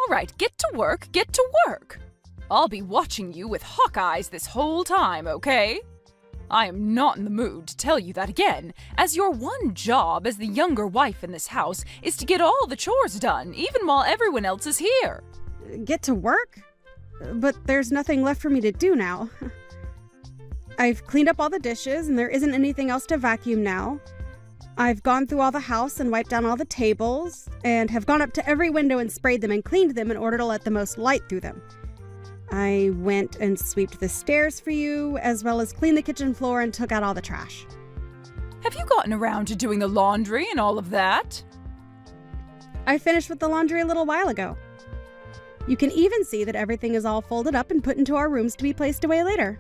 All right, get to work, get to work. I'll be watching you with hawk eyes this whole time, okay? I am not in the mood to tell you that again, as your one job as the younger wife in this house is to get all the chores done, even while everyone else is here. Get to work? But there's nothing left for me to do now. I've cleaned up all the dishes, and there isn't anything else to vacuum now. I've gone through all the house and wiped down all the tables, and have gone up to every window and sprayed them and cleaned them in order to let the most light through them. I went and swept the stairs for you, as well as cleaned the kitchen floor and took out all the trash. Have you gotten around to doing the laundry and all of that? I finished with the laundry a little while ago. You can even see that everything is all folded up and put into our rooms to be placed away later.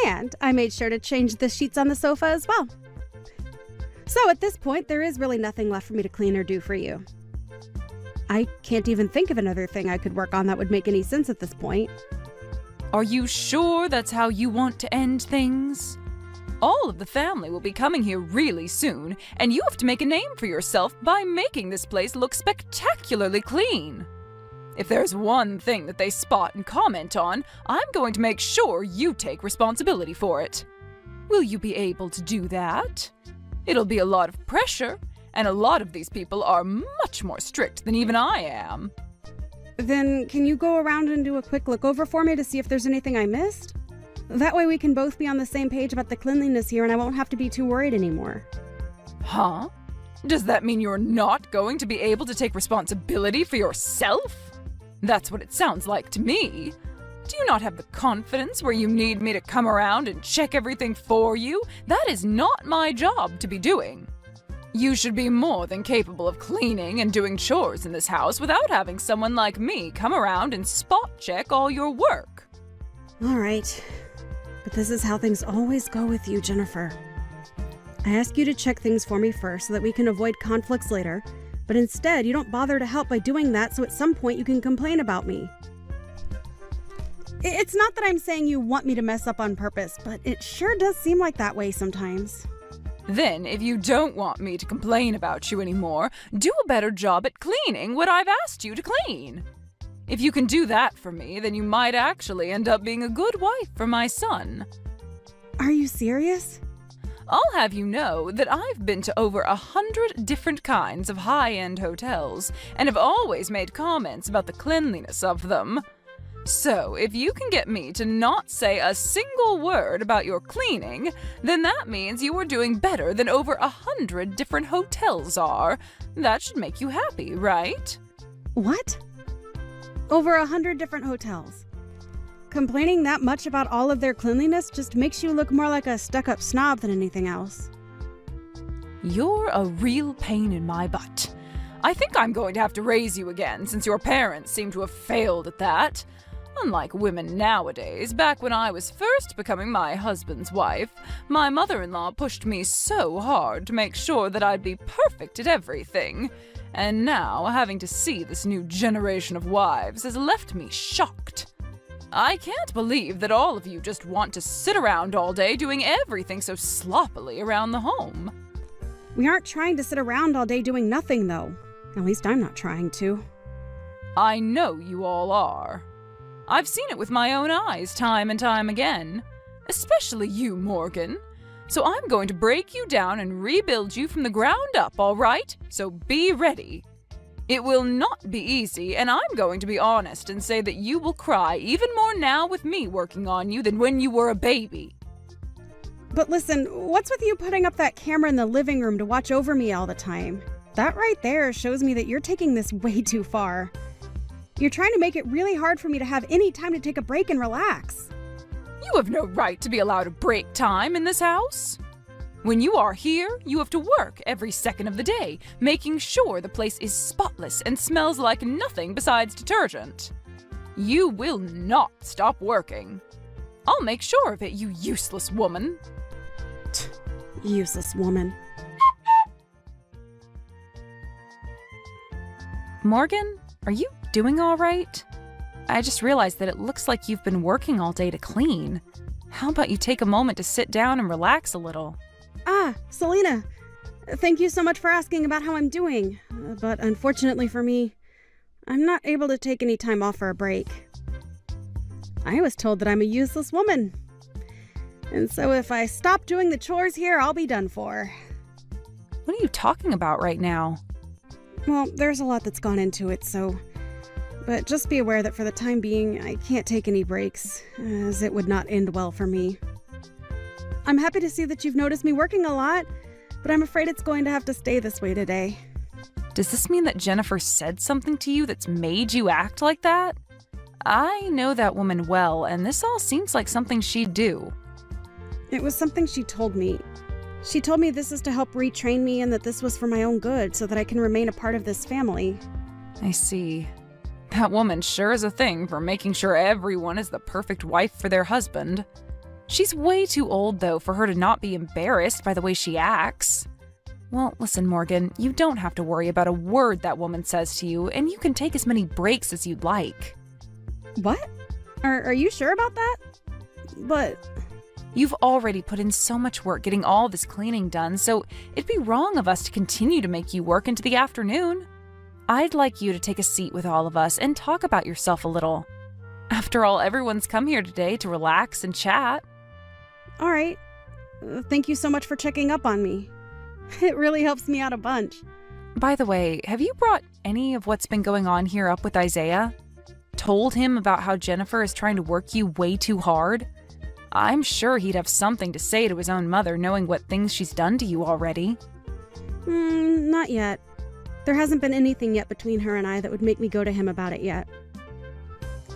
And I made sure to change the sheets on the sofa as well. So at this point, there is really nothing left for me to clean or do for you. I can't even think of another thing I could work on that would make any sense at this point. Are you sure that's how you want to end things? All of the family will be coming here really soon, and you have to make a name for yourself by making this place look spectacularly clean. If there's one thing that they spot and comment on, I'm going to make sure you take responsibility for it. Will you be able to do that? It'll be a lot of pressure, and a lot of these people are much more strict than even I am. Then can you go around and do a quick look over for me to see if there's anything I missed? That way we can both be on the same page about the cleanliness here and I won't have to be too worried anymore. Huh? Does that mean you're not going to be able to take responsibility for yourself? That's what it sounds like to me. Do you not have the confidence where you need me to come around and check everything for you? That is not my job to be doing. You should be more than capable of cleaning and doing chores in this house without having someone like me come around and spot check all your work. All right, but this is how things always go with you, Jennifer. I ask you to check things for me first so that we can avoid conflicts later, but instead you don't bother to help by doing that, so at some point you can complain about me. It's not that I'm saying you want me to mess up on purpose, but it sure does seem like that way sometimes. Then, if you don't want me to complain about you anymore, do a better job at cleaning what I've asked you to clean. If you can do that for me, then you might actually end up being a good wife for my son. Are you serious? I'll have you know that I've been to over 100 different kinds of high-end hotels, and have always made comments about the cleanliness of them. So, if you can get me to not say a single word about your cleaning, then that means you are doing better than over 100 different hotels are. That should make you happy, right? What? Over 100 different hotels. Complaining that much about all of their cleanliness just makes you look more like a stuck-up snob than anything else. You're a real pain in my butt. I think I'm going to have to raise you again, since your parents seem to have failed at that. Unlike women nowadays, back when I was first becoming my husband's wife, my mother-in-law pushed me so hard to make sure that I'd be perfect at everything. And now, having to see this new generation of wives has left me shocked. I can't believe that all of you just want to sit around all day doing everything so sloppily around the home. We aren't trying to sit around all day doing nothing, though. At least I'm not trying to. I know you all are. I've seen it with my own eyes time and time again. Especially you, Morgan. So I'm going to break you down and rebuild you from the ground up, all right? So be ready. It will not be easy, and I'm going to be honest and say that you will cry even more now with me working on you than when you were a baby. But listen, what's with you putting up that camera in the living room to watch over me all the time? That right there shows me that you're taking this way too far. You're trying to make it really hard for me to have any time to take a break and relax. You have no right to be allowed a break time in this house. When you are here, you have to work every second of the day, making sure the place is spotless and smells like nothing besides detergent. You will not stop working. I'll make sure of it, you useless woman. Useless woman. Morgan, are you doing all right? I just realized that it looks like you've been working all day to clean. How about you take a moment to sit down and relax a little? Ah, Selena. Thank you so much for asking about how I'm doing. but unfortunately for me, I'm not able to take any time off for a break. I was told that I'm a useless woman. And so if I stop doing the chores here, I'll be done for. What are you talking about right now? Well, there's a lot that's gone into it, But just be aware that for the time being, I can't take any breaks, as it would not end well for me. I'm happy to see that you've noticed me working a lot, but I'm afraid it's going to have to stay this way today. Does this mean that Jennifer said something to you that's made you act like that? I know that woman well, and this all seems like something she'd do. It was something she told me. She told me this is to help retrain me and that this was for my own good so that I can remain a part of this family. I see. That woman sure is a thing for making sure everyone is the perfect wife for their husband. She's way too old, though, for her to not be embarrassed by the way she acts. Well, listen, Morgan, you don't have to worry about a word that woman says to you, and you can take as many breaks as you'd like. What? Are you sure about that? But... You've already put in so much work getting all this cleaning done, so it'd be wrong of us to continue to make you work into the afternoon. I'd like you to take a seat with all of us and talk about yourself a little. After all, everyone's come here today to relax and chat. All right. Thank you so much for checking up on me. It really helps me out a bunch. By the way, have you brought any of what's been going on here up with Isaiah? Told him about how Jennifer is trying to work you way too hard? I'm sure he'd have something to say to his own mother, knowing what things she's done to you already. Not yet. There hasn't been anything yet between her and I that would make me go to him about it yet.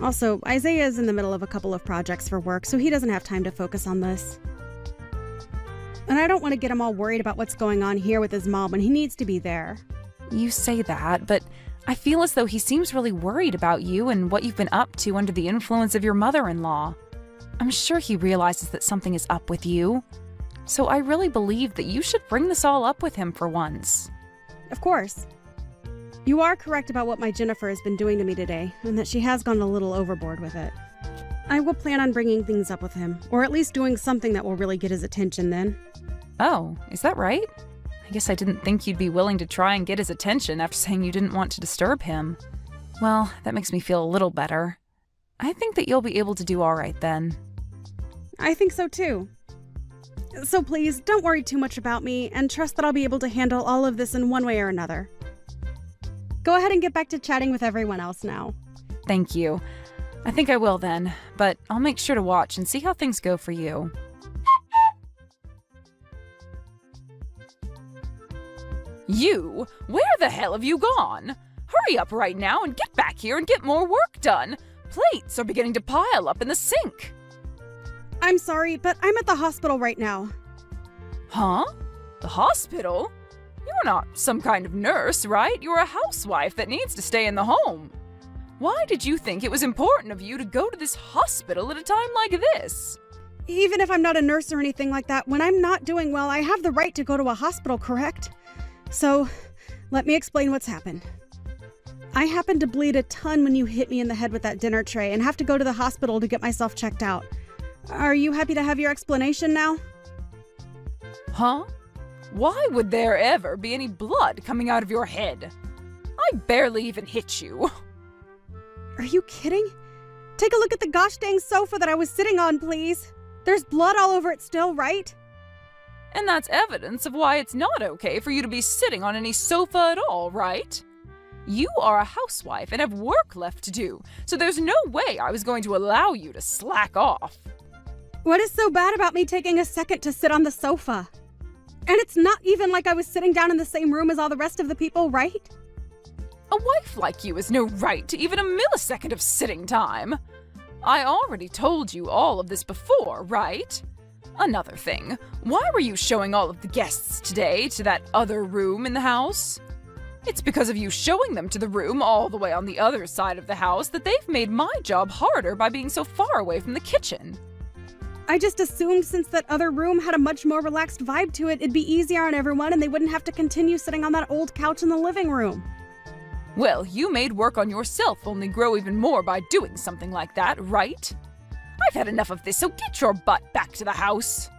Also, Isaiah is in the middle of a couple of projects for work, so he doesn't have time to focus on this. And I don't want to get him all worried about what's going on here with his mom when he needs to be there. You say that, but I feel as though he seems really worried about you and what you've been up to under the influence of your mother-in-law. I'm sure he realizes that something is up with you. So I really believe that you should bring this all up with him for once. Of course. You are correct about what my Jennifer has been doing to me today, and that she has gone a little overboard with it. I will plan on bringing things up with him, or at least doing something that will really get his attention then. Oh, is that right? I guess I didn't think you'd be willing to try and get his attention after saying you didn't want to disturb him. Well, that makes me feel a little better. I think that you'll be able to do all right then. I think so too. So please, don't worry too much about me, and trust that I'll be able to handle all of this in one way or another. Go ahead and get back to chatting with everyone else now. Thank you. I think I will then, but I'll make sure to watch and see how things go for you. You? Where the hell have you gone? Hurry up right now and get back here and get more work done. Plates are beginning to pile up in the sink. I'm sorry, but I'm at the hospital right now. Huh? The hospital? You're not some kind of nurse, right? You're a housewife that needs to stay in the home. Why did you think it was important of you to go to this hospital at a time like this? Even if I'm not a nurse or anything like that, when I'm not doing well, I have the right to go to a hospital, correct? So, let me explain what's happened. I happened to bleed a ton when you hit me in the head with that dinner tray and have to go to the hospital to get myself checked out. Are you happy to have your explanation now? Huh? Why would there ever be any blood coming out of your head? I barely even hit you. Are you kidding? Take a look at the gosh dang sofa that I was sitting on, please. There's blood all over it still, right? And that's evidence of why it's not okay for you to be sitting on any sofa at all, right? You are a housewife and have work left to do, so there's no way I was going to allow you to slack off. What is so bad about me taking a second to sit on the sofa? And it's not even like I was sitting down in the same room as all the rest of the people, right? A wife like you has no right to even a millisecond of sitting time. I already told you all of this before, right? Another thing, why were you showing all of the guests today to that other room in the house? It's because of you showing them to the room all the way on the other side of the house that they've made my job harder by being so far away from the kitchen. I just assumed since that other room had a much more relaxed vibe to it, it'd be easier on everyone and they wouldn't have to continue sitting on that old couch in the living room. Well, you made work on yourself only grow even more by doing something like that, right? I've had enough of this, so get your butt back to the house.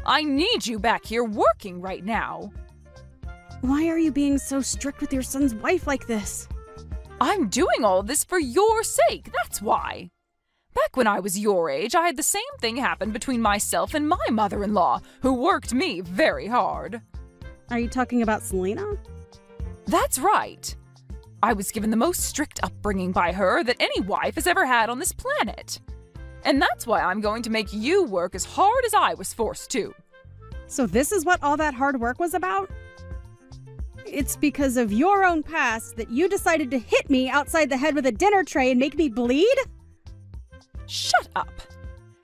I need you back here working right now. Why are you being so strict with your son's wife like this? I'm doing all this for your sake, that's why. Back when I was your age, I had the same thing happen between myself and my mother-in-law, who worked me very hard. Are you talking about Selena? That's right. I was given the most strict upbringing by her that any wife has ever had on this planet. And that's why I'm going to make you work as hard as I was forced to. So this is what all that hard work was about? It's because of your own past that you decided to hit me outside the head with a dinner tray and make me bleed? Shut up.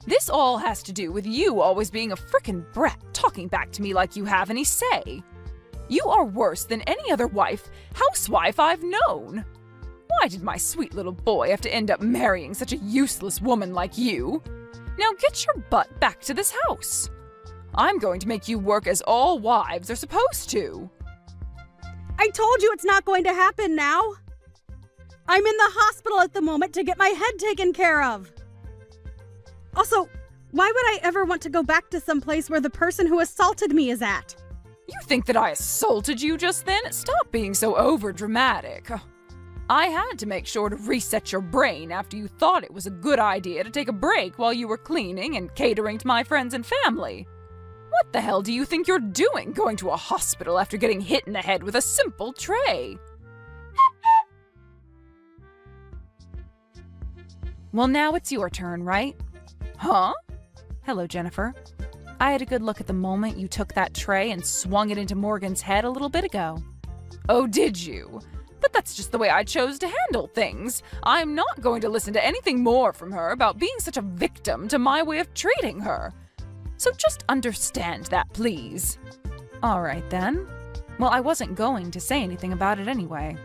This all has to do with you always being a frickin' brat talking back to me like you have any say. You are worse than any other housewife I've known. Why did my sweet little boy have to end up marrying such a useless woman like you? Now get your butt back to this house. I'm going to make you work as all wives are supposed to. I told you it's not going to happen now. I'm in the hospital at the moment to get my head taken care of. Also, why would I ever want to go back to some place where the person who assaulted me is at? You think that I assaulted you just then? Stop being so over-dramatic. I had to make sure to reset your brain after you thought it was a good idea to take a break while you were cleaning and catering to my friends and family. What the hell do you think you're doing going to a hospital after getting hit in the head with a simple tray? Well, now it's your turn, right? Huh? Hello, Jennifer. I had a good look at the moment you took that tray and swung it into Morgan's head a little bit ago. Oh, did you? But that's just the way I chose to handle things. I'm not going to listen to anything more from her about being such a victim to my way of treating her. So just understand that, please. All right, then. Well, I wasn't going to say anything about it anyway.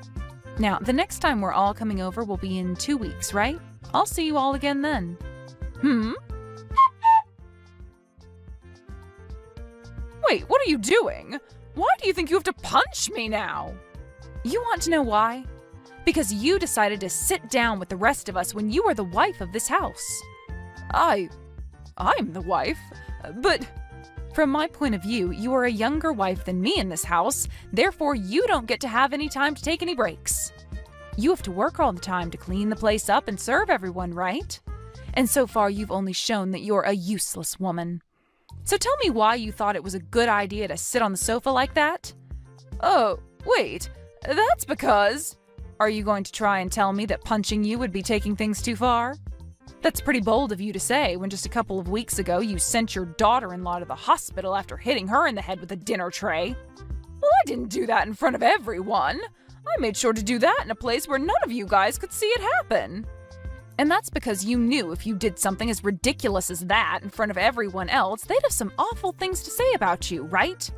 Now, the next time we're all coming over will be in 2 weeks, right? I'll see you all again then. Wait, what are you doing? Why do you think you have to punch me now? You want to know why? Because you decided to sit down with the rest of us when you are the wife of this house. I'm the wife, but from my point of view, you are a younger wife than me in this house, therefore you don't get to have any time to take any breaks. You have to work all the time to clean the place up and serve everyone, right? And so far you've only shown that you're a useless woman. So tell me why you thought it was a good idea to sit on the sofa like that? Oh, wait, that's because... Are you going to try and tell me that punching you would be taking things too far? That's pretty bold of you to say when just a couple of weeks ago you sent your daughter-in-law to the hospital after hitting her in the head with a dinner tray. Well, I didn't do that in front of everyone. I made sure to do that in a place where none of you guys could see it happen. And that's because you knew if you did something as ridiculous as that in front of everyone else, they'd have some awful things to say about you, right?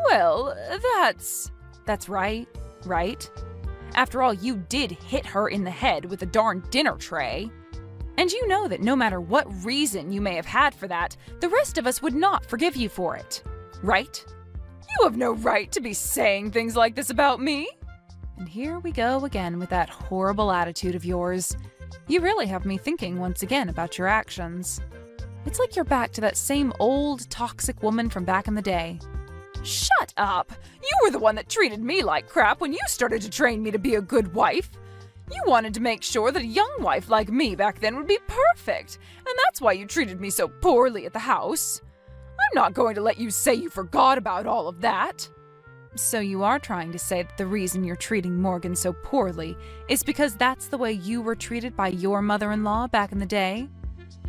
Well, that's right? After all, you did hit her in the head with a darn dinner tray. And you know that no matter what reason you may have had for that, the rest of us would not forgive you for it, right? You have no right to be saying things like this about me. And here we go again with that horrible attitude of yours. You really have me thinking once again about your actions. It's like you're back to that same old toxic woman from back in the day. Shut up! You were the one that treated me like crap when you started to train me to be a good wife. You wanted to make sure that a young wife like me back then would be perfect, and that's why you treated me so poorly at the house. I'm not going to let you say you forgot about all of that. So you are trying to say that the reason you're treating Morgan so poorly is because that's the way you were treated by your mother-in-law back in the day?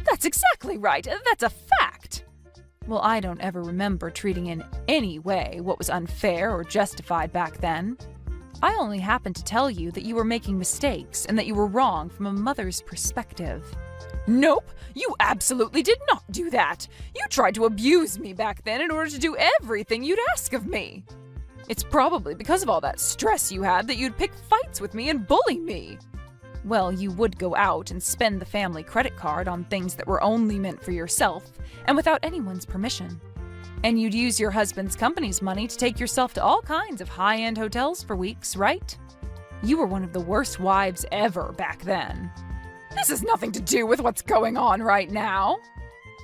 That's exactly right. That's a fact. Well, I don't ever remember treating in any way what was unfair or justified back then. I only happened to tell you that you were making mistakes and that you were wrong from a mother's perspective. Nope, you absolutely did not do that. You tried to abuse me back then in order to do everything you'd ask of me. It's probably because of all that stress you had that you'd pick fights with me and bully me. Well, you would go out and spend the family credit card on things that were only meant for yourself and without anyone's permission. And you'd use your husband's company's money to take yourself to all kinds of high-end hotels for weeks, right? You were one of the worst wives ever back then. This has nothing to do with what's going on right now.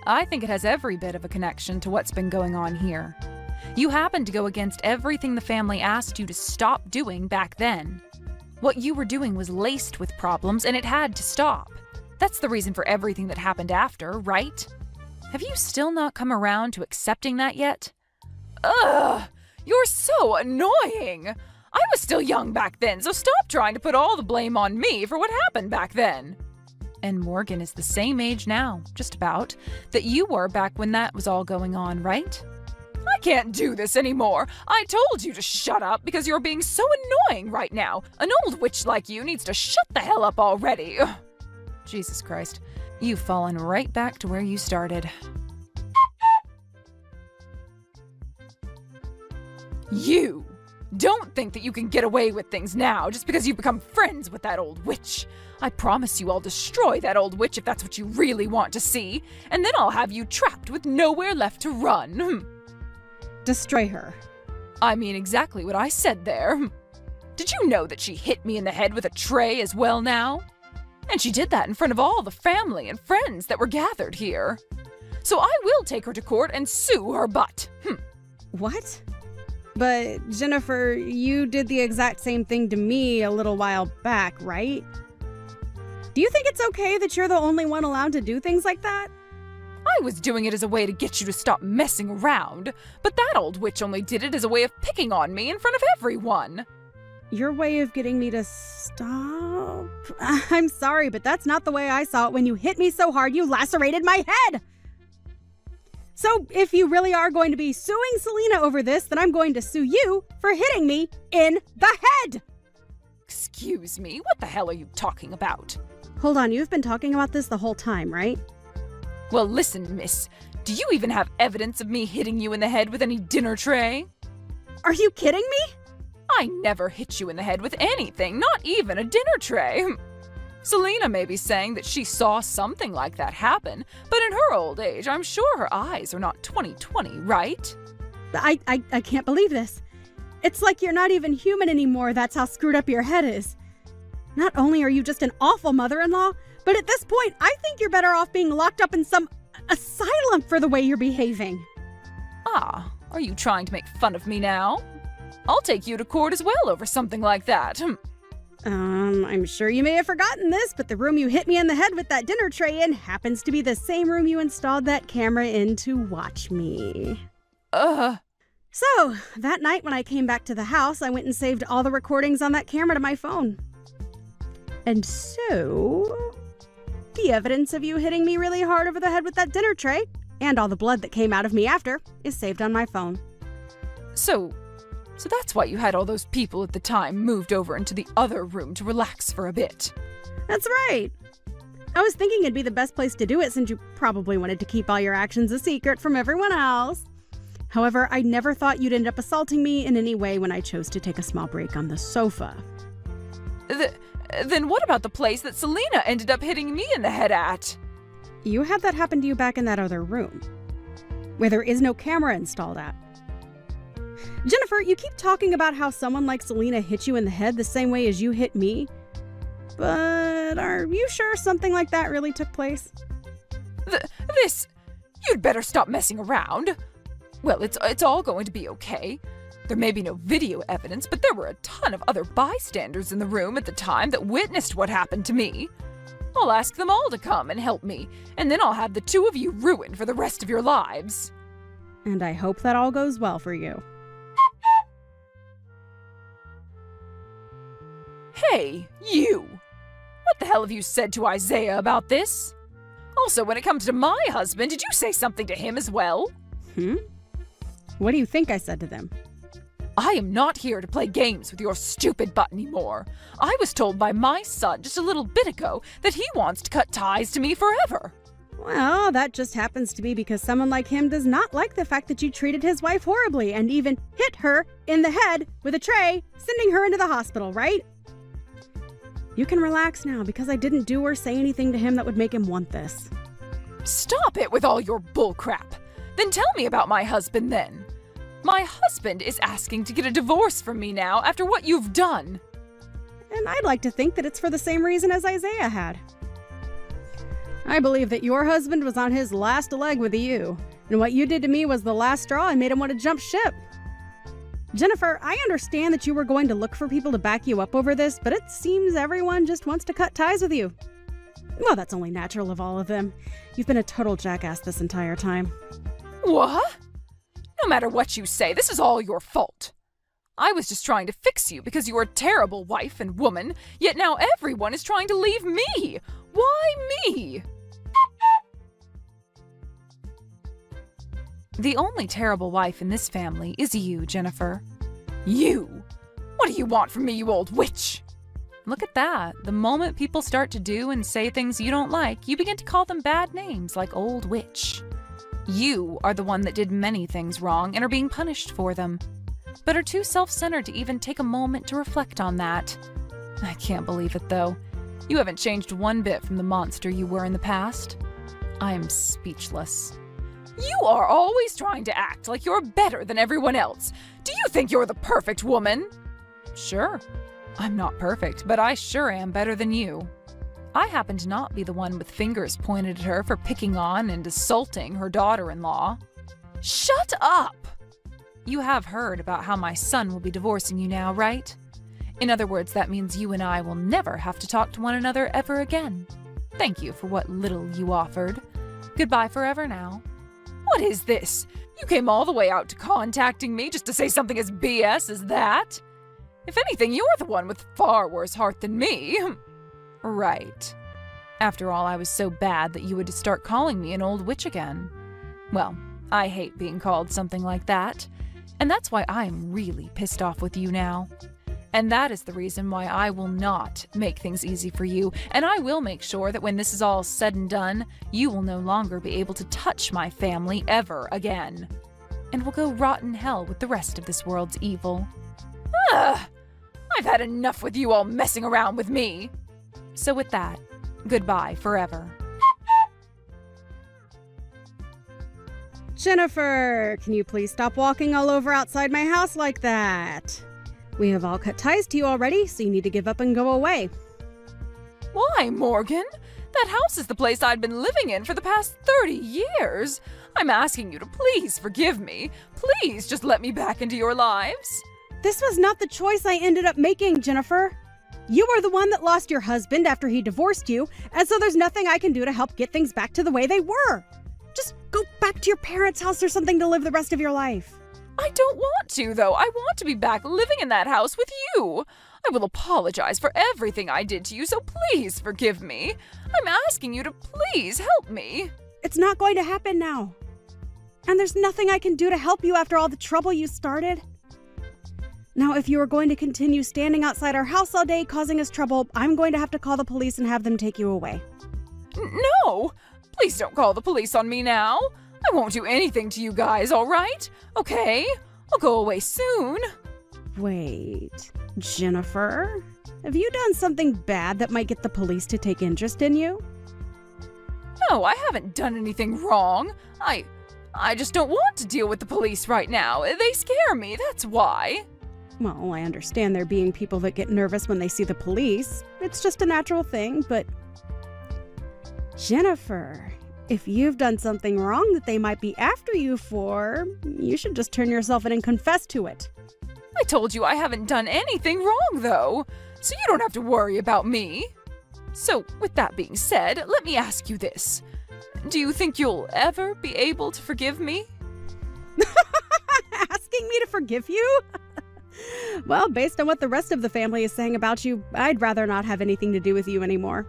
I think it has every bit of a connection to what's been going on here. You happened to go against everything the family asked you to stop doing back then. What you were doing was laced with problems and it had to stop. That's the reason for everything that happened after, right? Have you still not come around to accepting that yet? Ugh! You're so annoying! I was still young back then, so stop trying to put all the blame on me for what happened back then. And Morgan is the same age now, just about, that you were back when that was all going on, right? I can't do this anymore. I told you to shut up because you're being so annoying right now. An old witch like you needs to shut the hell up already. Ugh. Jesus Christ, you've fallen right back to where you started. You don't think that you can get away with things now just because you've become friends with that old witch. I promise you I'll destroy that old witch if that's what you really want to see, and then I'll have you trapped with nowhere left to run. Destroy her. I mean exactly what I said there. Did you know that she hit me in the head with a tray as well now? And she did that in front of all the family and friends that were gathered here. So I will take her to court and sue her butt. What? But Jennifer, you did the exact same thing to me a little while back, right? Do you think it's okay that you're the only one allowed to do things like that? I was doing it as a way to get you to stop messing around, but that old witch only did it as a way of picking on me in front of everyone. Your way of getting me to stop? I'm sorry, but that's not the way I saw it when you hit me so hard you lacerated my head! So if you really are going to be suing Selena over this, then I'm going to sue you for hitting me in the head! Excuse me, what the hell are you talking about? Hold on, you've been talking about this the whole time, right? Well, listen, miss. Do you even have evidence of me hitting you in the head with any dinner tray? Are you kidding me? I never hit you in the head with anything, not even a dinner tray. Selena may be saying that she saw something like that happen, but in her old age, I'm sure her eyes are not 20/20, right? I can't believe this. It's like you're not even human anymore, that's how screwed up your head is. Not only are you just an awful mother-in-law, but at this point, I think you're better off being locked up in some asylum for the way you're behaving. Ah, are you trying to make fun of me now? I'll take you to court as well over something like that. I'm sure you may have forgotten this, but the room you hit me in the head with that dinner tray in happens to be the same room you installed that camera in to watch me. So, that night when I came back to the house, I went and saved all the recordings on that camera to my phone. And so, the evidence of you hitting me really hard over the head with that dinner tray, and all the blood that came out of me after, is saved on my phone. So that's why you had all those people at the time moved over into the other room to relax for a bit. That's right. I was thinking it'd be the best place to do it since you probably wanted to keep all your actions a secret from everyone else. However, I never thought you'd end up assaulting me in any way when I chose to take a small break on the sofa. Then what about the place that Selena ended up hitting me in the head at? You had that happen to you back in that other room, where there is no camera installed at. Jennifer, you keep talking about how someone like Selena hit you in the head the same way as you hit me, but are you sure something like that really took place? You'd better stop messing around. Well, it's all going to be okay. There may be no video evidence, but there were a ton of other bystanders in the room at the time that witnessed what happened to me. I'll ask them all to come and help me, and then I'll have the two of you ruined for the rest of your lives. And I hope that all goes well for you. Hey, you! What the hell have you said to Isaiah about this? Also, when it comes to my husband, did you say something to him as well? What do you think I said to them? I am not here to play games with your stupid butt anymore. I was told by my son just a little bit ago that he wants to cut ties to me forever. Well, that just happens to be because someone like him does not like the fact that you treated his wife horribly and even hit her in the head with a tray, sending her into the hospital, right? You can relax now because I didn't do or say anything to him that would make him want this. Stop it with all your bullcrap. Then tell me about my husband then. My husband is asking to get a divorce from me now after what you've done. And I'd like to think that it's for the same reason as Isaiah had. I believe that your husband was on his last leg with you, and what you did to me was the last straw and made him want to jump ship. Jennifer, I understand that you were going to look for people to back you up over this, but it seems everyone just wants to cut ties with you. Well, that's only natural of all of them. You've been a total jackass this entire time. What? No matter what you say, this is all your fault. I was just trying to fix you because you were a terrible wife and woman, yet now everyone is trying to leave me. Why me? The only terrible wife in this family is you, Jennifer. You? What do you want from me, you old witch? Look at that. The moment people start to do and say things you don't like, you begin to call them bad names like old witch. You are the one that did many things wrong and are being punished for them, but are too self-centered to even take a moment to reflect on that. I can't believe it, though. You haven't changed one bit from the monster you were in the past. I am speechless. You are always trying to act like you're better than everyone else. Do you think you're the perfect woman? Sure. I'm not perfect, but I sure am better than you. I happen to not be the one with fingers pointed at her for picking on and assaulting her daughter-in-law. Shut up! You have heard about how my son will be divorcing you now, right? In other words, that means you and I will never have to talk to one another ever again. Thank you for what little you offered. Goodbye forever now. What is this? You came all the way out to contacting me just to say something as BS as that? If anything, you're the one with far worse heart than me. Right. After all, I was so bad that you would start calling me an old witch again. Well, I hate being called something like that, and that's why I'm really pissed off with you now. And that is the reason why I will not make things easy for you, and I will make sure that when this is all said and done, you will no longer be able to touch my family ever again. And will go rot in hell with the rest of this world's evil. Ugh! I've had enough with you all messing around with me. So with that, goodbye forever. Jennifer, can you please stop walking all over outside my house like that? We have all cut ties to you already, so you need to give up and go away. Why, Morgan? That house is the place I'd been living in for the past 30 years. I'm asking you to please forgive me. Please just let me back into your lives. This was not the choice I ended up making, Jennifer. You were the one that lost your husband after he divorced you, and so there's nothing I can do to help get things back to the way they were. Just go back to your parents' house or something to live the rest of your life. I don't want to, though. I want to be back living in that house with you. I will apologize for everything I did to you, so please forgive me. I'm asking you to please help me. It's not going to happen now. And there's nothing I can do to help you after all the trouble you started. Now, if you are going to continue standing outside our house all day causing us trouble, I'm going to have to call the police and have them take you away. No! Please don't call the police on me now. I won't do anything to you guys, all right? Okay? I'll go away soon. Wait, Jennifer? Have you done something bad that might get the police to take interest in you? No, I haven't done anything wrong. I just don't want to deal with the police right now. They scare me, that's why. Well, I understand there being people that get nervous when they see the police. It's just a natural thing, but... Jennifer, if you've done something wrong that they might be after you for, you should just turn yourself in and confess to it. I told you I haven't done anything wrong, though, so you don't have to worry about me. So, with that being said, let me ask you this. Do you think you'll ever be able to forgive me? Asking me to forgive you? Well, based on what the rest of the family is saying about you, I'd rather not have anything to do with you anymore.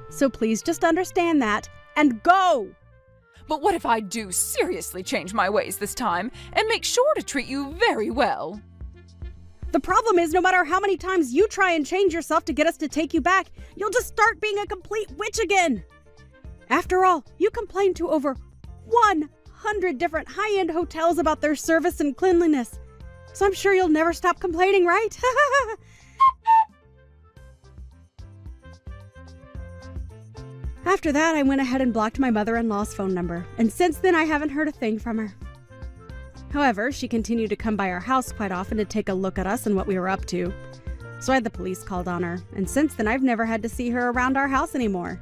So please just understand that and go! But what if I do seriously change my ways this time and make sure to treat you very well? The problem is, no matter how many times you try and change yourself to get us to take you back, you'll just start being a complete witch again. After all, you complained to over 100 different high-end hotels about their service and cleanliness. So I'm sure you'll never stop complaining, right? After that, I went ahead and blocked my mother-in-law's phone number, and since then I haven't heard a thing from her. However, she continued to come by our house quite often to take a look at us and what we were up to. So I had the police called on her, and since then I've never had to see her around our house anymore.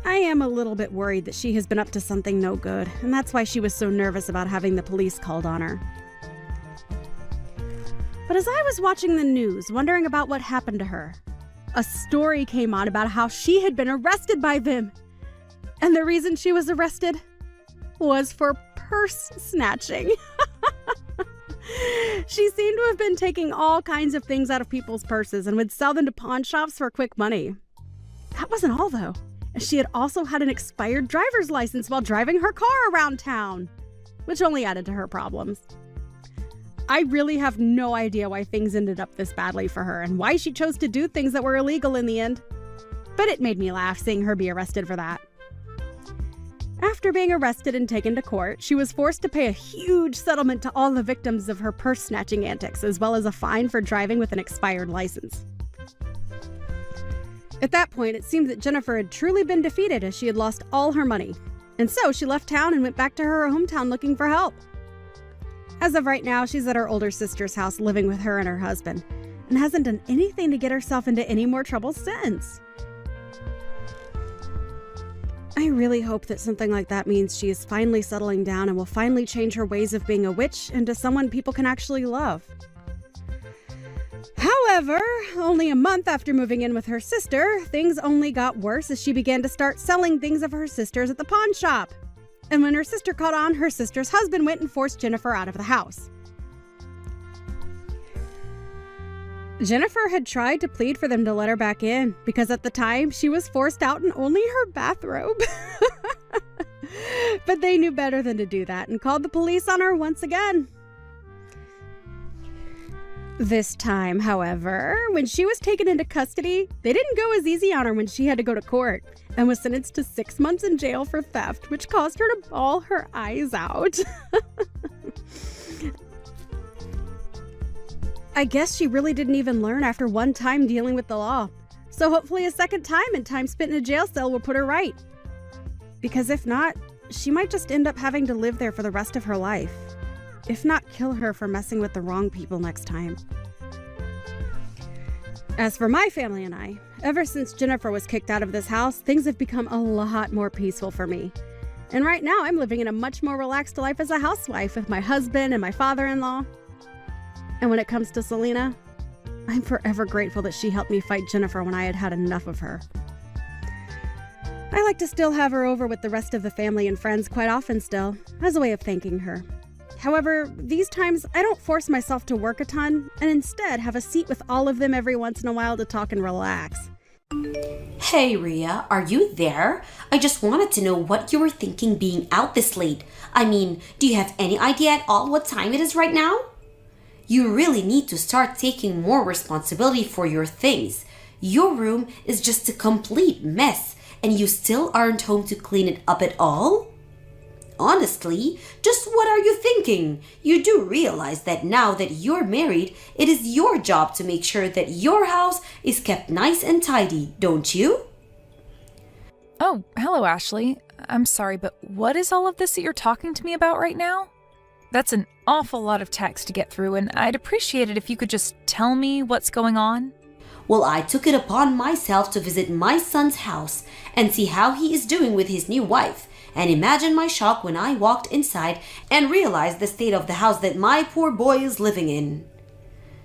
I am a little bit worried that she has been up to something no good, and that's why she was so nervous about having the police called on her. But as I was watching the news, wondering about what happened to her, a story came on about how she had been arrested by them. And the reason she was arrested was for purse snatching. She seemed to have been taking all kinds of things out of people's purses and would sell them to pawn shops for quick money. That wasn't all, though. She had also had an expired driver's license while driving her car around town, which only added to her problems. I really have no idea why things ended up this badly for her and why she chose to do things that were illegal in the end. But it made me laugh seeing her be arrested for that. After being arrested and taken to court, she was forced to pay a huge settlement to all the victims of her purse-snatching antics, as well as a fine for driving with an expired license. At that point, it seemed that Jennifer had truly been defeated as she had lost all her money, and so she left town and went back to her hometown looking for help. As of right now, she's at her older sister's house living with her and her husband, and hasn't done anything to get herself into any more trouble since. I really hope that something like that means she is finally settling down and will finally change her ways of being a witch into someone people can actually love. However, only a month after moving in with her sister, things only got worse as she began to start selling things of her sister's at the pawn shop. And when her sister caught on, her sister's husband went and forced Jennifer out of the house. Jennifer had tried to plead for them to let her back in because at the time she was forced out in only her bathrobe. But they knew better than to do that and called the police on her once again. This time, however, when she was taken into custody, they didn't go as easy on her when she had to go to court and was sentenced to 6 months in jail for theft, which caused her to bawl her eyes out. I guess she really didn't even learn after one time dealing with the law. So hopefully a second time and time spent in a jail cell will put her right. Because if not, she might just end up having to live there for the rest of her life. If not, kill her for messing with the wrong people next time. As for my family and I, ever since Jennifer was kicked out of this house, things have become a lot more peaceful for me. And right now I'm living in a much more relaxed life as a housewife with my husband and my father-in-law. And when it comes to Selena, I'm forever grateful that she helped me fight Jennifer when I had had enough of her. I like to still have her over with the rest of the family and friends quite often still, as a way of thanking her. However, these times I don't force myself to work a ton, and instead have a seat with all of them every once in a while to talk and relax. Hey Rhea, are you there? I just wanted to know what you were thinking being out this late. I mean, do you have any idea at all what time it is right now? You really need to start taking more responsibility for your things. Your room is just a complete mess, and you still aren't home to clean it up at all? Honestly, just what are you thinking? You do realize that now that you're married, it is your job to make sure that your house is kept nice and tidy, don't you? Oh, hello, Ashley. I'm sorry, but what is all of this that you're talking to me about right now? That's an awful lot of text to get through, and I'd appreciate it if you could just tell me what's going on. Well, I took it upon myself to visit my son's house and see how he is doing with his new wife. And imagine my shock when I walked inside and realized the state of the house that my poor boy is living in.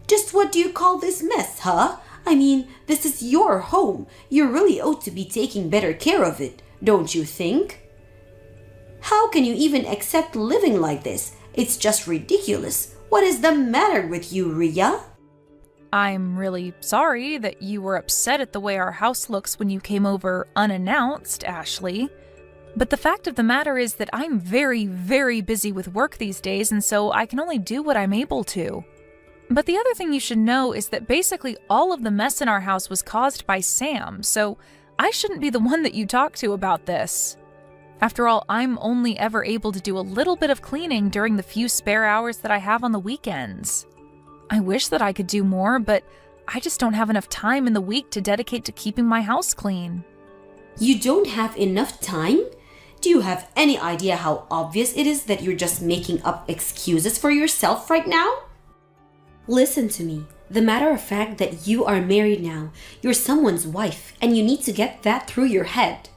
Just what do you call this mess, huh? I mean, this is your home. You really ought to be taking better care of it, don't you think? How can you even accept living like this? It's just ridiculous. What is the matter with you, Rhea? I'm really sorry that you were upset at the way our house looks when you came over unannounced, Ashley. But the fact of the matter is that I'm very, very busy with work these days, and so I can only do what I'm able to. But the other thing you should know is that basically all of the mess in our house was caused by Sam, so I shouldn't be the one that you talk to about this. After all, I'm only ever able to do a little bit of cleaning during the few spare hours that I have on the weekends. I wish that I could do more, but I just don't have enough time in the week to dedicate to keeping my house clean. You don't have enough time? Do you have any idea how obvious it is that you're just making up excuses for yourself right now? Listen to me. The matter of fact that you are married now, you're someone's wife, and you need to get that through your head.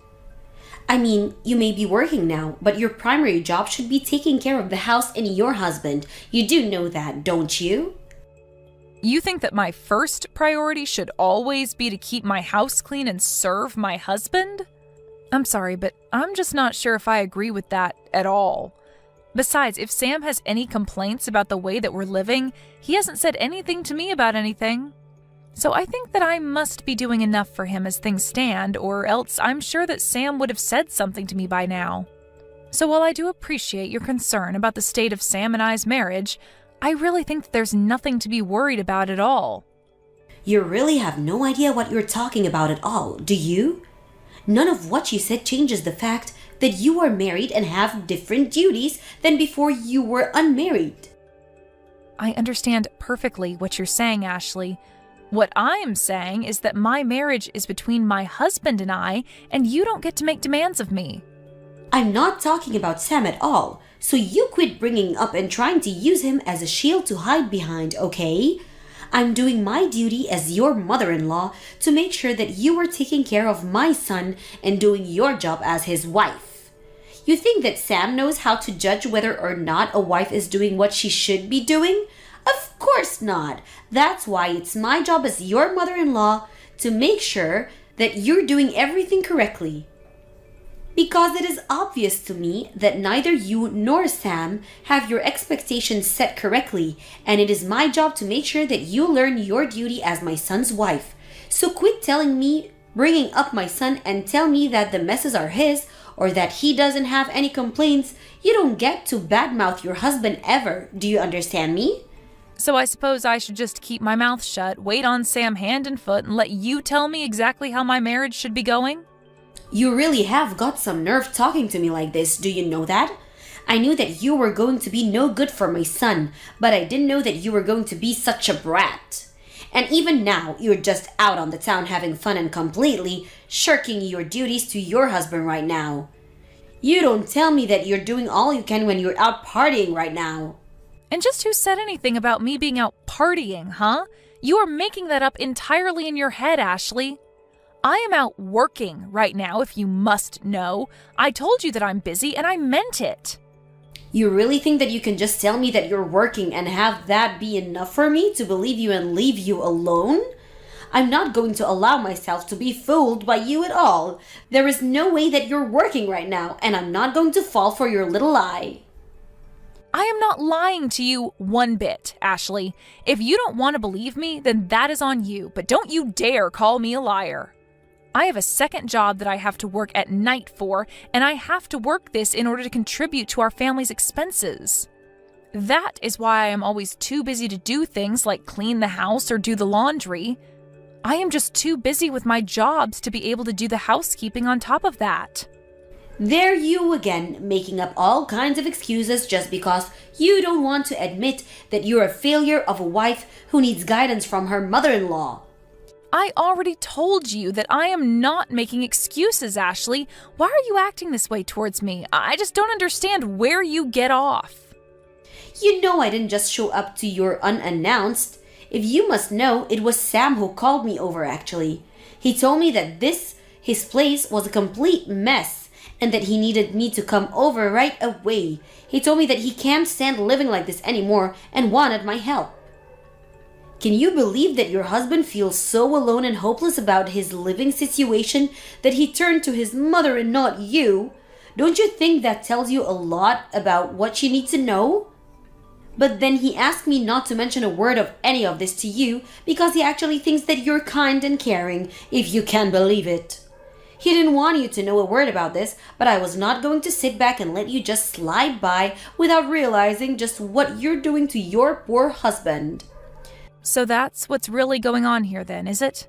I mean, you may be working now, but your primary job should be taking care of the house and your husband. You do know that, don't you? You think that my first priority should always be to keep my house clean and serve my husband? I'm sorry, but I'm just not sure if I agree with that at all. Besides, if Sam has any complaints about the way that we're living, he hasn't said anything to me about anything. So I think that I must be doing enough for him as things stand, or else I'm sure that Sam would have said something to me by now. So while I do appreciate your concern about the state of Sam and I's marriage, I really think that there's nothing to be worried about at all. You really have no idea what you're talking about at all, do you? None of what you said changes the fact that you are married and have different duties than before you were unmarried. I understand perfectly what you're saying, Ashley. What I am saying is that my marriage is between my husband and you don't get to make demands of me. I'm not talking about Sam at all, so you quit bringing up and trying to use him as a shield to hide behind, okay? I'm doing my duty as your mother-in-law to make sure that you are taking care of my son and doing your job as his wife. You think that Sam knows how to judge whether or not a wife is doing what she should be doing? Of course not. That's why it's my job as your mother-in-law to make sure that you're doing everything correctly. Because it is obvious to me that neither you nor Sam have your expectations set correctly, and it is my job to make sure that you learn your duty as my son's wife. So quit telling me, bringing up my son, and tell me that the messes are his, or that he doesn't have any complaints. You don't get to badmouth your husband ever. Do you understand me? So I suppose I should just keep my mouth shut, wait on Sam hand and foot, and let you tell me exactly how my marriage should be going? You really have got some nerve talking to me like this, do you know that? I knew that you were going to be no good for my son, but I didn't know that you were going to be such a brat. And even now, you're just out on the town having fun and completely shirking your duties to your husband right now. You don't tell me that you're doing all you can when you're out partying right now. And just who said anything about me being out partying, huh? You are making that up entirely in your head, Ashley. I am out working right now, if you must know. I told you that I'm busy, and I meant it. You really think that you can just tell me that you're working and have that be enough for me to believe you and leave you alone? I'm not going to allow myself to be fooled by you at all. There is no way that you're working right now, and I'm not going to fall for your little lie. I am not lying to you one bit, Ashley. If you don't want to believe me, then that is on you, but don't you dare call me a liar. I have a second job that I have to work at night for, and I have to work this in order to contribute to our family's expenses. That is why I am always too busy to do things like clean the house or do the laundry. I am just too busy with my jobs to be able to do the housekeeping on top of that. There you again, making up all kinds of excuses just because you don't want to admit that you're a failure of a wife who needs guidance from her mother-in-law. I already told you that I am not making excuses, Ashley. Why are you acting this way towards me? I just don't understand where you get off. You know I didn't just show up to your unannounced. If you must know, it was Sam who called me over actually. He told me that his place was a complete mess and that he needed me to come over right away. He told me that he can't stand living like this anymore and wanted my help. Can you believe that your husband feels so alone and hopeless about his living situation that he turned to his mother and not you? Don't you think that tells you a lot about what she needs to know? But then he asked me not to mention a word of any of this to you because he actually thinks that you're kind and caring, if you can believe it. He didn't want you to know a word about this, but I was not going to sit back and let you just slide by without realizing just what you're doing to your poor husband. So that's what's really going on here then, is it?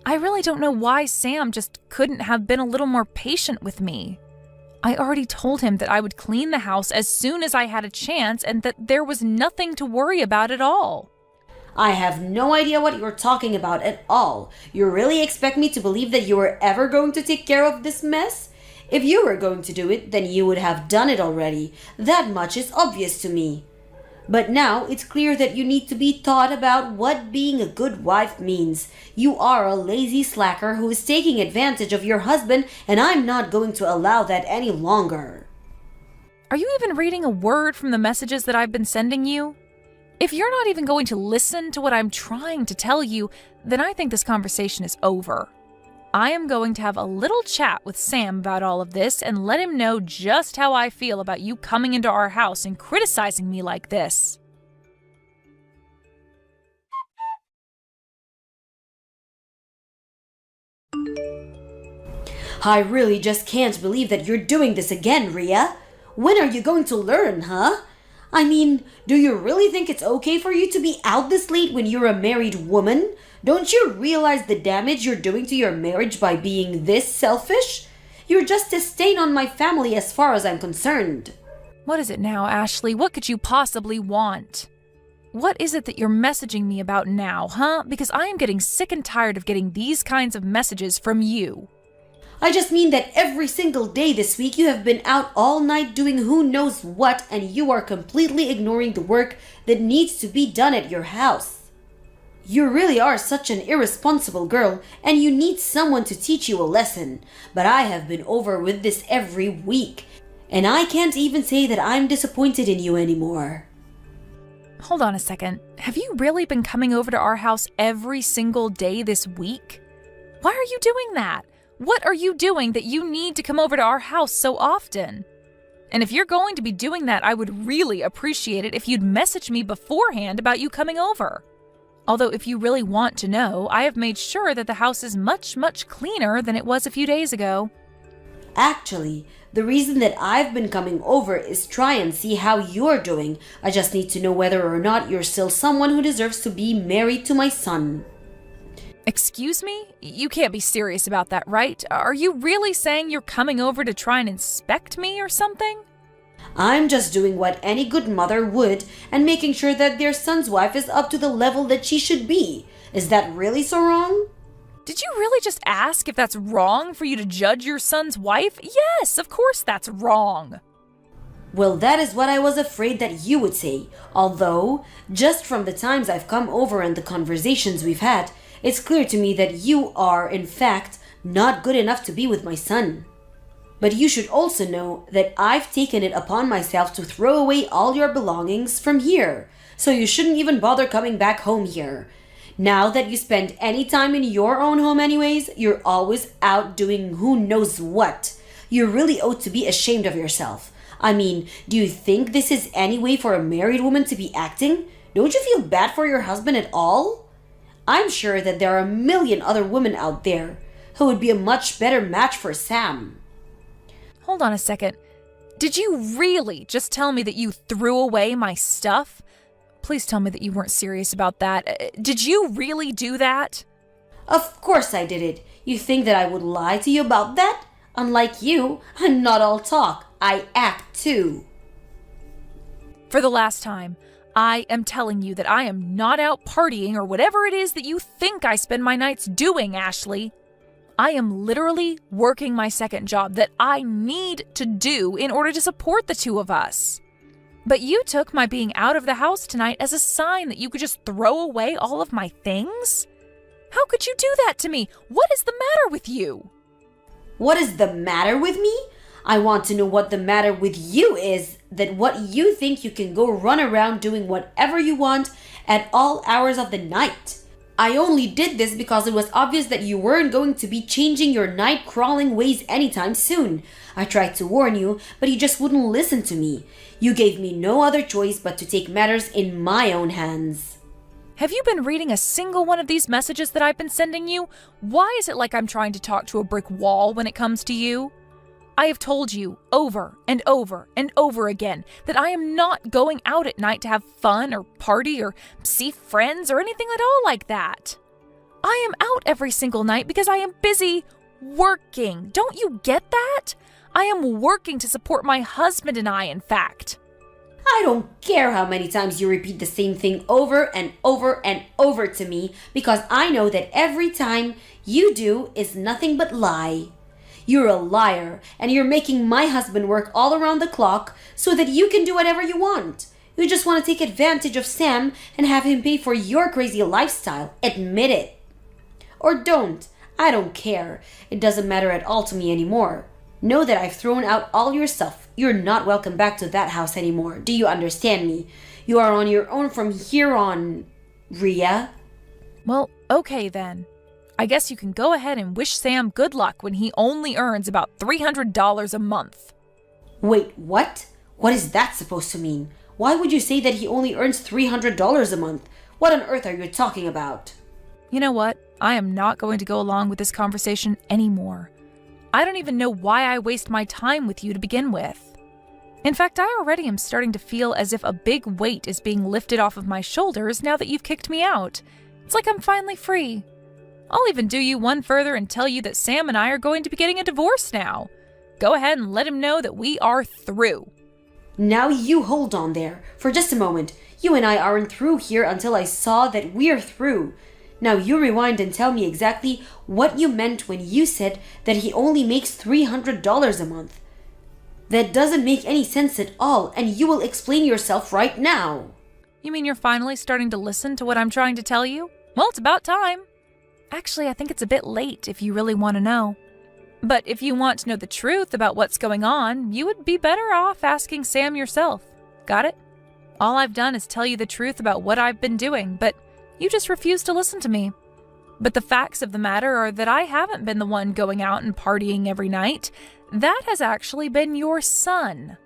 I really don't know why Sam just couldn't have been a little more patient with me. I already told him that I would clean the house as soon as I had a chance and that there was nothing to worry about at all. I have no idea what you're talking about at all. You really expect me to believe that you were ever going to take care of this mess? If you were going to do it, then you would have done it already. That much is obvious to me. But now it's clear that you need to be taught about what being a good wife means. You are a lazy slacker who is taking advantage of your husband, and I'm not going to allow that any longer. Are you even reading a word from the messages that I've been sending you? If you're not even going to listen to what I'm trying to tell you, then I think this conversation is over. I am going to have a little chat with Sam about all of this and let him know just how I feel about you coming into our house and criticizing me like this. I really just can't believe that you're doing this again, Rhea. When are you going to learn, huh? I mean, do you really think it's okay for you to be out this late when you're a married woman? Don't you realize the damage you're doing to your marriage by being this selfish? You're just a stain on my family as far as I'm concerned. What is it now, Ashley? What could you possibly want? What is it that you're messaging me about now, huh? Because I am getting sick and tired of getting these kinds of messages from you. I just mean that every single day this week you have been out all night doing who knows what, and you are completely ignoring the work that needs to be done at your house. You really are such an irresponsible girl, and you need someone to teach you a lesson. But I have been over with this every week, and I can't even say that I'm disappointed in you anymore. Hold on a second. Have you really been coming over to our house every single day this week? Why are you doing that? What are you doing that you need to come over to our house so often? And if you're going to be doing that, I would really appreciate it if you'd message me beforehand about you coming over. Although if you really want to know, I have made sure that the house is much, much cleaner than it was a few days ago. Actually, the reason that I've been coming over is try and see how you're doing. I just need to know whether or not you're still someone who deserves to be married to my son. Excuse me? You can't be serious about that, right? Are you really saying you're coming over to try and inspect me or something? I'm just doing what any good mother would and making sure that their son's wife is up to the level that she should be. Is that really so wrong? Did you really just ask if that's wrong for you to judge your son's wife? Yes, of course that's wrong. Well, that is what I was afraid that you would say. Although, just from the times I've come over and the conversations we've had, it's clear to me that you are, in fact, not good enough to be with my son. But you should also know that I've taken it upon myself to throw away all your belongings from here, so you shouldn't even bother coming back home here. Now that you spend any time in your own home anyways, you're always out doing who knows what. You really ought to be ashamed of yourself. I mean, do you think this is any way for a married woman to be acting? Don't you feel bad for your husband at all? I'm sure that there are a million other women out there who would be a much better match for Sam. Hold on a second. Did you really just tell me that you threw away my stuff? Please tell me that you weren't serious about that. Did you really do that? Of course I did it. You think that I would lie to you about that? Unlike you, I'm not all talk. I act too. For the last time, I am telling you that I am not out partying or whatever it is that you think I spend my nights doing, Ashley. I am literally working my second job that I need to do in order to support the two of us. But you took my being out of the house tonight as a sign that you could just throw away all of my things? How could you do that to me? What is the matter with you? What is the matter with me? I want to know what the matter with you is, that what you think you can go run around doing whatever you want at all hours of the night. I only did this because it was obvious that you weren't going to be changing your night-crawling ways anytime soon. I tried to warn you, but you just wouldn't listen to me. You gave me no other choice but to take matters in my own hands. Have you been reading a single one of these messages that I've been sending you? Why is it like I'm trying to talk to a brick wall when it comes to you? I have told you over and over and over again that I am not going out at night to have fun or party or see friends or anything at all like that. I am out every single night because I am busy working. Don't you get that? I am working to support my husband and I, in fact. I don't care how many times you repeat the same thing over and over and over to me, because I know that every time you do is nothing but lie. You're a liar, and you're making my husband work all around the clock so that you can do whatever you want. You just want to take advantage of Sam and have him pay for your crazy lifestyle. Admit it. Or don't. I don't care. It doesn't matter at all to me anymore. Know that I've thrown out all your stuff. You're not welcome back to that house anymore. Do you understand me? You are on your own from here on, Rhea. Well, okay then. I guess you can go ahead and wish Sam good luck when he only earns about $300 a month. Wait, what? What is that supposed to mean? Why would you say that he only earns $300 a month? What on earth are you talking about? You know what? I am not going to go along with this conversation anymore. I don't even know why I waste my time with you to begin with. In fact, I already am starting to feel as if a big weight is being lifted off of my shoulders now that you've kicked me out. It's like I'm finally free. I'll even do you one further and tell you that Sam and I are going to be getting a divorce now. Go ahead and let him know that we are through. Now you hold on there for just a moment. You and I aren't through here until I saw that we're through. Now you rewind and tell me exactly what you meant when you said that he only makes $300 a month. That doesn't make any sense at all, and you will explain yourself right now. You mean you're finally starting to listen to what I'm trying to tell you? Well, it's about time. Actually, I think it's a bit late if you really want to know. But if you want to know the truth about what's going on, you would be better off asking Sam yourself. Got it? All I've done is tell you the truth about what I've been doing, but you just refuse to listen to me. But the facts of the matter are that I haven't been the one going out and partying every night. That has actually been your son.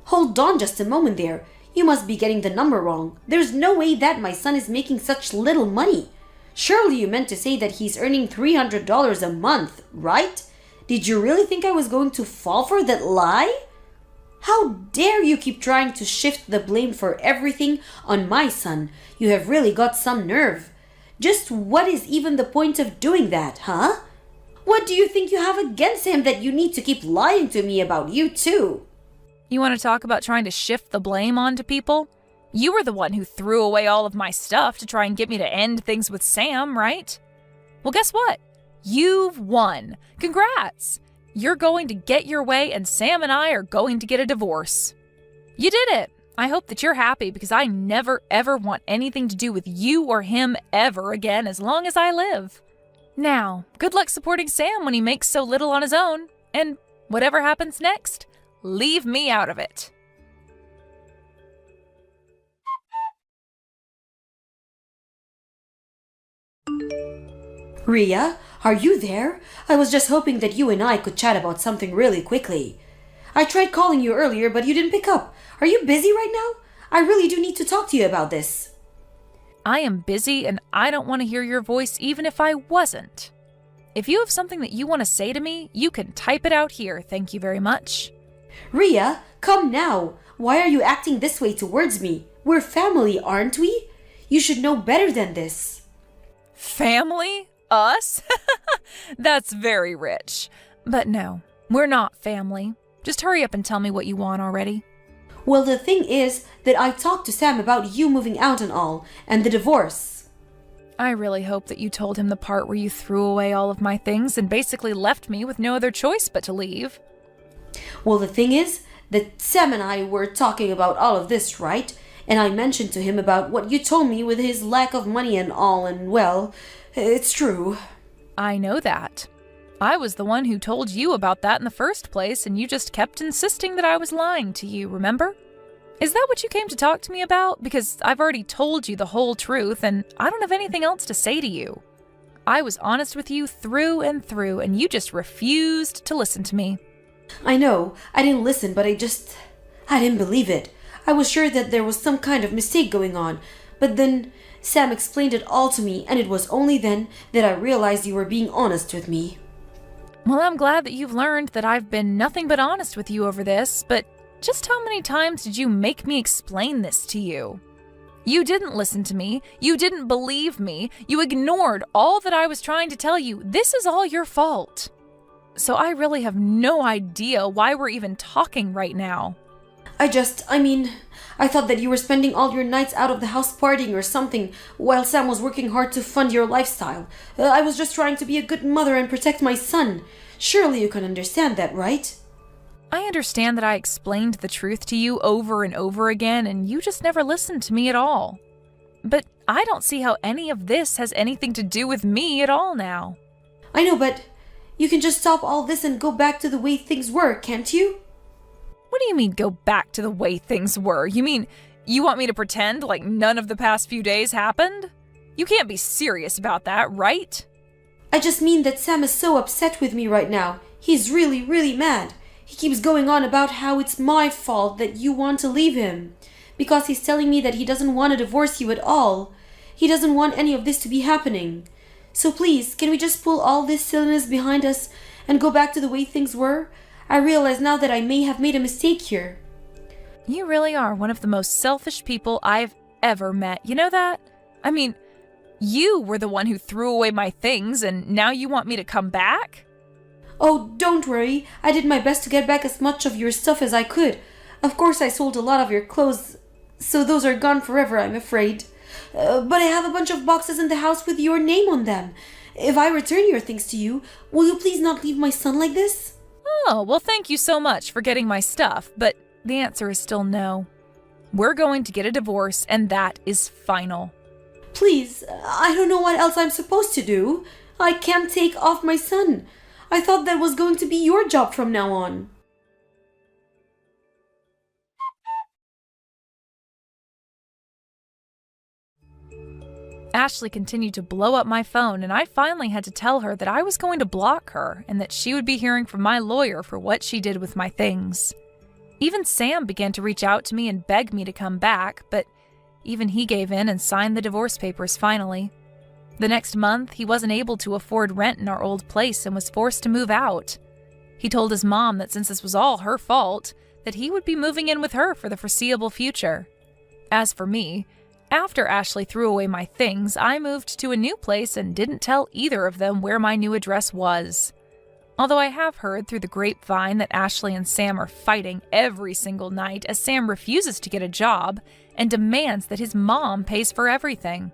Hold on just a moment there. You must be getting the number wrong. There's no way that my son is making such little money. Surely you meant to say that he's earning $300 a month, right? Did you really think I was going to fall for that lie? How dare you keep trying to shift the blame for everything on my son? You have really got some nerve. Just what is even the point of doing that, huh? What do you think you have against him that you need to keep lying to me about you too? You want to talk about trying to shift the blame onto people? You were the one who threw away all of my stuff to try and get me to end things with Sam, right? Well, guess what? You've won. Congrats! You're going to get your way and Sam and I are going to get a divorce. You did it! I hope that you're happy because I never ever want anything to do with you or him ever again as long as I live. Now, good luck supporting Sam when he makes so little on his own. And whatever happens next, leave me out of it. Rhea, are you there? I was just hoping that you and I could chat about something really quickly. I tried calling you earlier, but you didn't pick up. Are you busy right now? I really do need to talk to you about this. I am busy and I don't want to hear your voice even if I wasn't. If you have something that you want to say to me, you can type it out here, thank you very much. Rhea, come now. Why are you acting this way towards me? We're family, aren't we? You should know better than this. Family? Us? That's very rich. But no, we're not family. Just hurry up and tell me what you want already. Well, the thing is that I talked to Sam about you moving out and all, and the divorce. I really hope that you told him the part where you threw away all of my things and basically left me with no other choice but to leave. Well, the thing is that Sam and I were talking about all of this, right? And I mentioned to him about what you told me with his lack of money and all, and well, it's true. I know that. I was the one who told you about that in the first place, and you just kept insisting that I was lying to you, remember? Is that what you came to talk to me about? Because I've already told you the whole truth, and I don't have anything else to say to you. I was honest with you through and through, and you just refused to listen to me. I know, I didn't listen, but I didn't believe it. I was sure that there was some kind of mistake going on, but then Sam explained it all to me, and it was only then that I realized you were being honest with me. Well, I'm glad that you've learned that I've been nothing but honest with you over this, but just how many times did you make me explain this to you? You didn't listen to me, you didn't believe me, you ignored all that I was trying to tell you. This is all your fault. So I really have no idea why we're even talking right now. I thought that you were spending all your nights out of the house partying or something while Sam was working hard to fund your lifestyle. I was just trying to be a good mother and protect my son. Surely you can understand that, right? I understand that I explained the truth to you over and over again and you just never listened to me at all. But I don't see how any of this has anything to do with me at all now. I know, but you can just stop all this and go back to the way things were, can't you? What do you mean go back to the way things were? You mean You want me to pretend like none of the past few days happened? You can't be serious about that, right? I just mean that Sam is so upset with me right now. He's really, really mad. He keeps going on about how it's my fault that you want to leave him. Because he's telling me that he doesn't want to divorce you at all. He doesn't want any of this to be happening. So please, can we just pull all this silliness behind us and go back to the way things were? I realize now that I may have made a mistake here. You really are one of the most selfish people I've ever met. You know that? I mean, you were the one who threw away my things, and now you want me to come back? Oh, don't worry. I did my best to get back as much of your stuff as I could. Of course, I sold a lot of your clothes, so those are gone forever, I'm afraid. But I have a bunch of boxes in the house with your name on them. If I return your things to you, will you please not leave my son like this? Oh, well, thank you so much for getting my stuff, but the answer is still no. We're going to get a divorce, and that is final. Please, I don't know what else I'm supposed to do. I can't take off my son. I thought that was going to be your job from now on. Ashley continued to blow up my phone, and I finally had to tell her that I was going to block her and that she would be hearing from my lawyer for what she did with my things. Even Sam began to reach out to me and beg me to come back, but even he gave in and signed the divorce papers finally. The next month, he wasn't able to afford rent in our old place and was forced to move out. He told his mom that since this was all her fault, that he would be moving in with her for the foreseeable future. As for me, after Ashley threw away my things, I moved to a new place and didn't tell either of them where my new address was. Although I have heard through the grapevine that Ashley and Sam are fighting every single night as Sam refuses to get a job and demands that his mom pays for everything.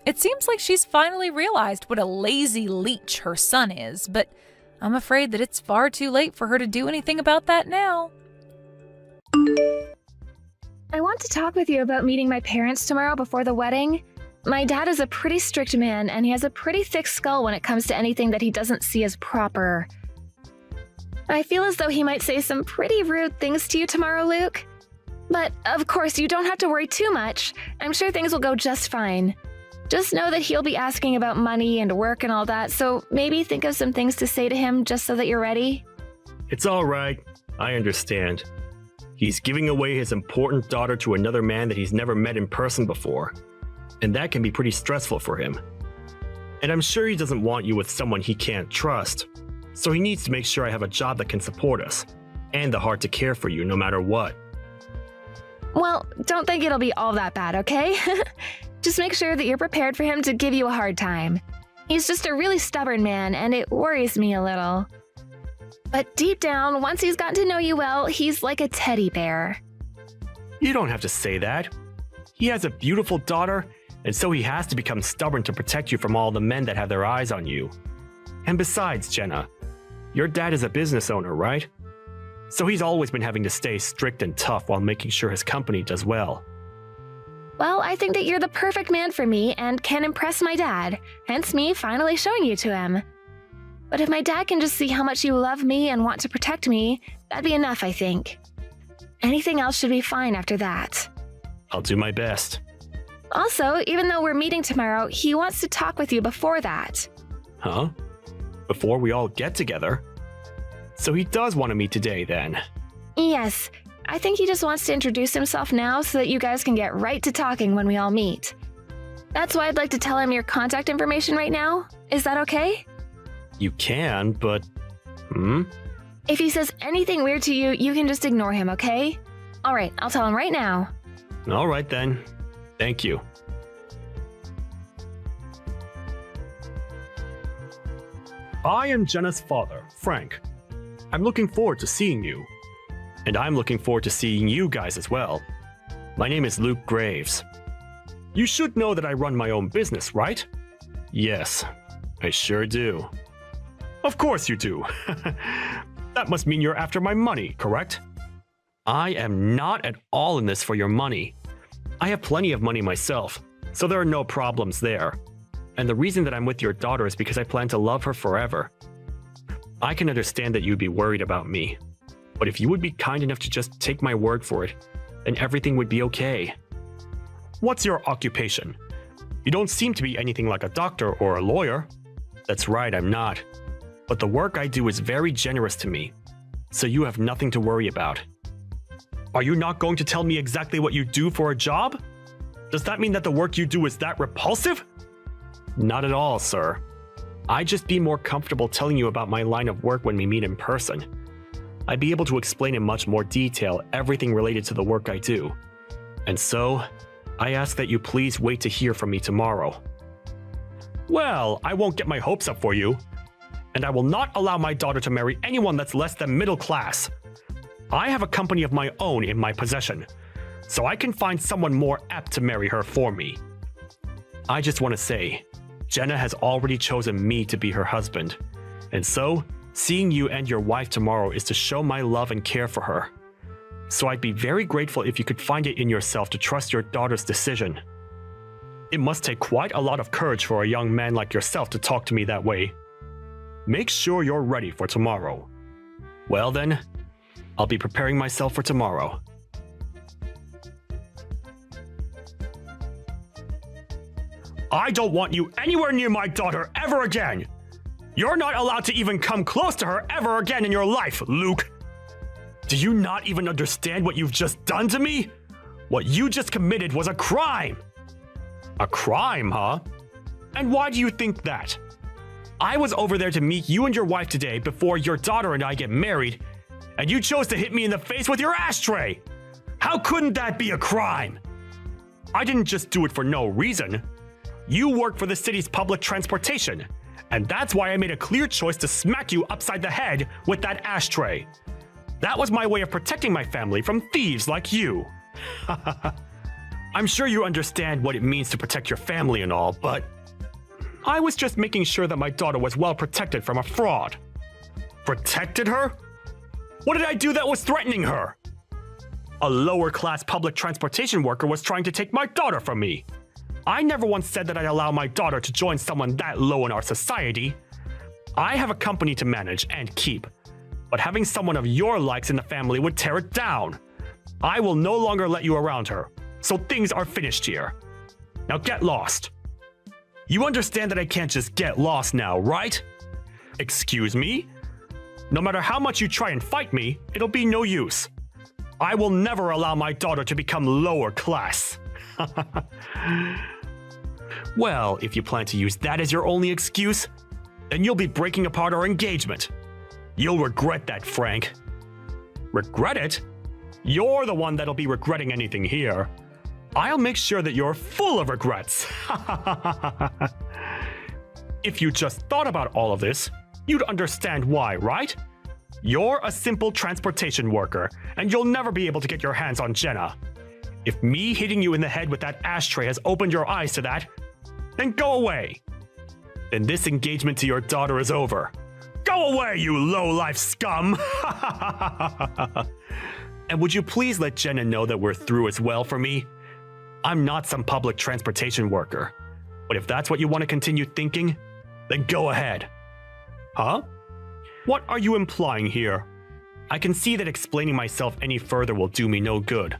It seems like she's finally realized what a lazy leech her son is, but I'm afraid that it's far too late for her to do anything about that now. I want to talk with you about meeting my parents tomorrow before the wedding. My dad is a pretty strict man, and he has a pretty thick skull when it comes to anything that he doesn't see as proper. I feel as though he might say some pretty rude things to you tomorrow, Luke. But, of course, you don't have to worry too much. I'm sure things will go just fine. Just know that he'll be asking about money and work and all that, so maybe think of some things to say to him just so that you're ready. It's all right. I understand. He's giving away his important daughter to another man that he's never met in person before. And that can be pretty stressful for him. And I'm sure he doesn't want you with someone he can't trust. So he needs to make sure I have a job that can support us, and the heart to care for you no matter what. Well, don't think it'll be all that bad, okay? Just make sure that you're prepared for him to give you a hard time. He's just a really stubborn man, and it worries me a little. But deep down, once he's gotten to know you well, he's like a teddy bear. You don't have to say that. He has a beautiful daughter, and so he has to become stubborn to protect you from all the men that have their eyes on you. And besides, Jenna, your dad is a business owner, right? So he's always been having to stay strict and tough while making sure his company does well. Well, I think that you're the perfect man for me and can impress my dad, hence me finally showing you to him. But if my dad can just see how much you love me and want to protect me, that'd be enough, I think. Anything else should be fine after that. I'll do my best. Also, even though we're meeting tomorrow, he wants to talk with you before that. Huh? Before we all get together? So he does want to meet today, then? Yes, I think he just wants to introduce himself now so that you guys can get right to talking when we all meet. That's why I'd like to tell him your contact information right now. Is that okay? You can, but... If he says anything weird to you, you can just ignore him, okay? Alright, I'll tell him right now. All right, then. Thank you. I am Jenna's father, Frank. I'm looking forward to seeing you. And I'm looking forward to seeing you guys as well. My name is Luke Graves. You should know that I run my own business, right? Yes, I sure do. Of course you do. That must mean you're after my money, correct? I am not at all in this for your money. I have plenty of money myself, so there are no problems there. And the reason that I'm with your daughter is because I plan to love her forever. I can understand that you'd be worried about me, but if you would be kind enough to just take my word for it, then everything would be okay. What's your occupation? You don't seem to be anything like a doctor or a lawyer. That's right, I'm not. But the work I do is very generous to me, so you have nothing to worry about. Are you not going to tell me exactly what you do for a job? Does that mean that the work you do is that repulsive? Not at all, sir. I'd just be more comfortable telling you about my line of work when we meet in person. I'd be able to explain in much more detail everything related to the work I do. And so, I ask that you please wait to hear from me tomorrow. Well, I won't get my hopes up for you. And I will not allow my daughter to marry anyone that's less than middle class. I have a company of my own in my possession, so I can find someone more apt to marry her for me. I just want to say, Jenna has already chosen me to be her husband, and so, seeing you and your wife tomorrow is to show my love and care for her. So I'd be very grateful if you could find it in yourself to trust your daughter's decision. It must take quite a lot of courage for a young man like yourself to talk to me that way. Make sure you're ready for tomorrow. Well then, I'll be preparing myself for tomorrow. I don't want you anywhere near my daughter ever again! You're not allowed to even come close to her ever again in your life, Luke! Do you not even understand what you've just done to me? What you just committed was a crime! A crime, huh? And why do you think that? I was over there to meet you and your wife today before your daughter and I get married, and you chose to hit me in the face with your ashtray! How couldn't that be a crime? I didn't just do it for no reason. You work for the city's public transportation, and that's why I made a clear choice to smack you upside the head with that ashtray. That was my way of protecting my family from thieves like you. I'm sure you understand what it means to protect your family and all, but I was just making sure that my daughter was well protected from a fraud. Protected her? What did I do that was threatening her? A lower-class public transportation worker was trying to take my daughter from me. I never once said that I'd allow my daughter to join someone that low in our society. I have a company to manage and keep, but having someone of your likes in the family would tear it down. I will no longer let you around her, so things are finished here. Now get lost. You understand that I can't just get lost now, right? Excuse me? No matter how much you try and fight me, it'll be no use. I will never allow my daughter to become lower class. Well, if you plan to use that as your only excuse, then you'll be breaking apart our engagement. You'll regret that, Frank. Regret it? You're the one that'll be regretting anything here. I'll make sure that you're full of regrets. If you just thought about all of this, you'd understand why, right? You're a simple transportation worker, and you'll never be able to get your hands on Jenna. If me hitting you in the head with that ashtray has opened your eyes to that, then go away. Then this engagement to your daughter is over. Go away, you low-life scum! And would you please let Jenna know that we're through as well for me? I'm not some public transportation worker. But if that's what you want to continue thinking, then go ahead. Huh? What are you implying here? I can see that explaining myself any further will do me no good.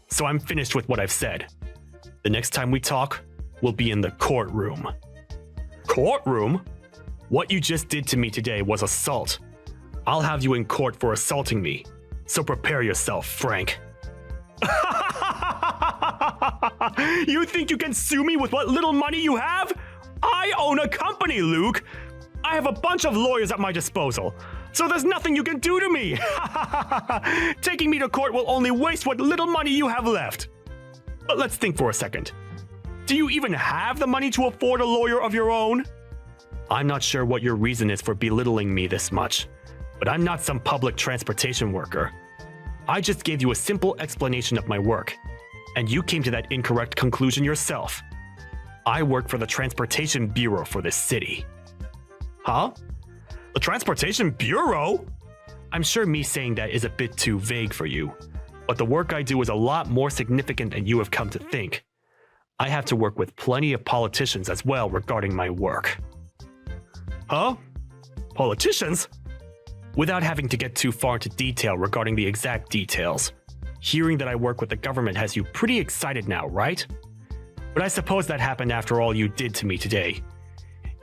So I'm finished with what I've said. The next time we talk, we'll be in the courtroom. Courtroom? What you just did to me today was assault. I'll have you in court for assaulting me. So prepare yourself, Frank. You think you can sue me with what little money you have? I own a company, Luke. I have a bunch of lawyers at my disposal, so there's nothing you can do to me. Taking me to court will only waste what little money you have left. But let's think for a second. Do you even have the money to afford a lawyer of your own? I'm not sure what your reason is for belittling me this much, but I'm not some public transportation worker. I just gave you a simple explanation of my work, and you came to that incorrect conclusion yourself. I work for the Transportation Bureau for this city. Huh? The Transportation Bureau? I'm sure me saying that is a bit too vague for you, but the work I do is a lot more significant than you have come to think. I have to work with plenty of politicians as well regarding my work. Huh? Politicians? Without having to get too far into detail regarding the exact details, hearing that I work with the government has you pretty excited now, right? But I suppose that happened after all you did to me today.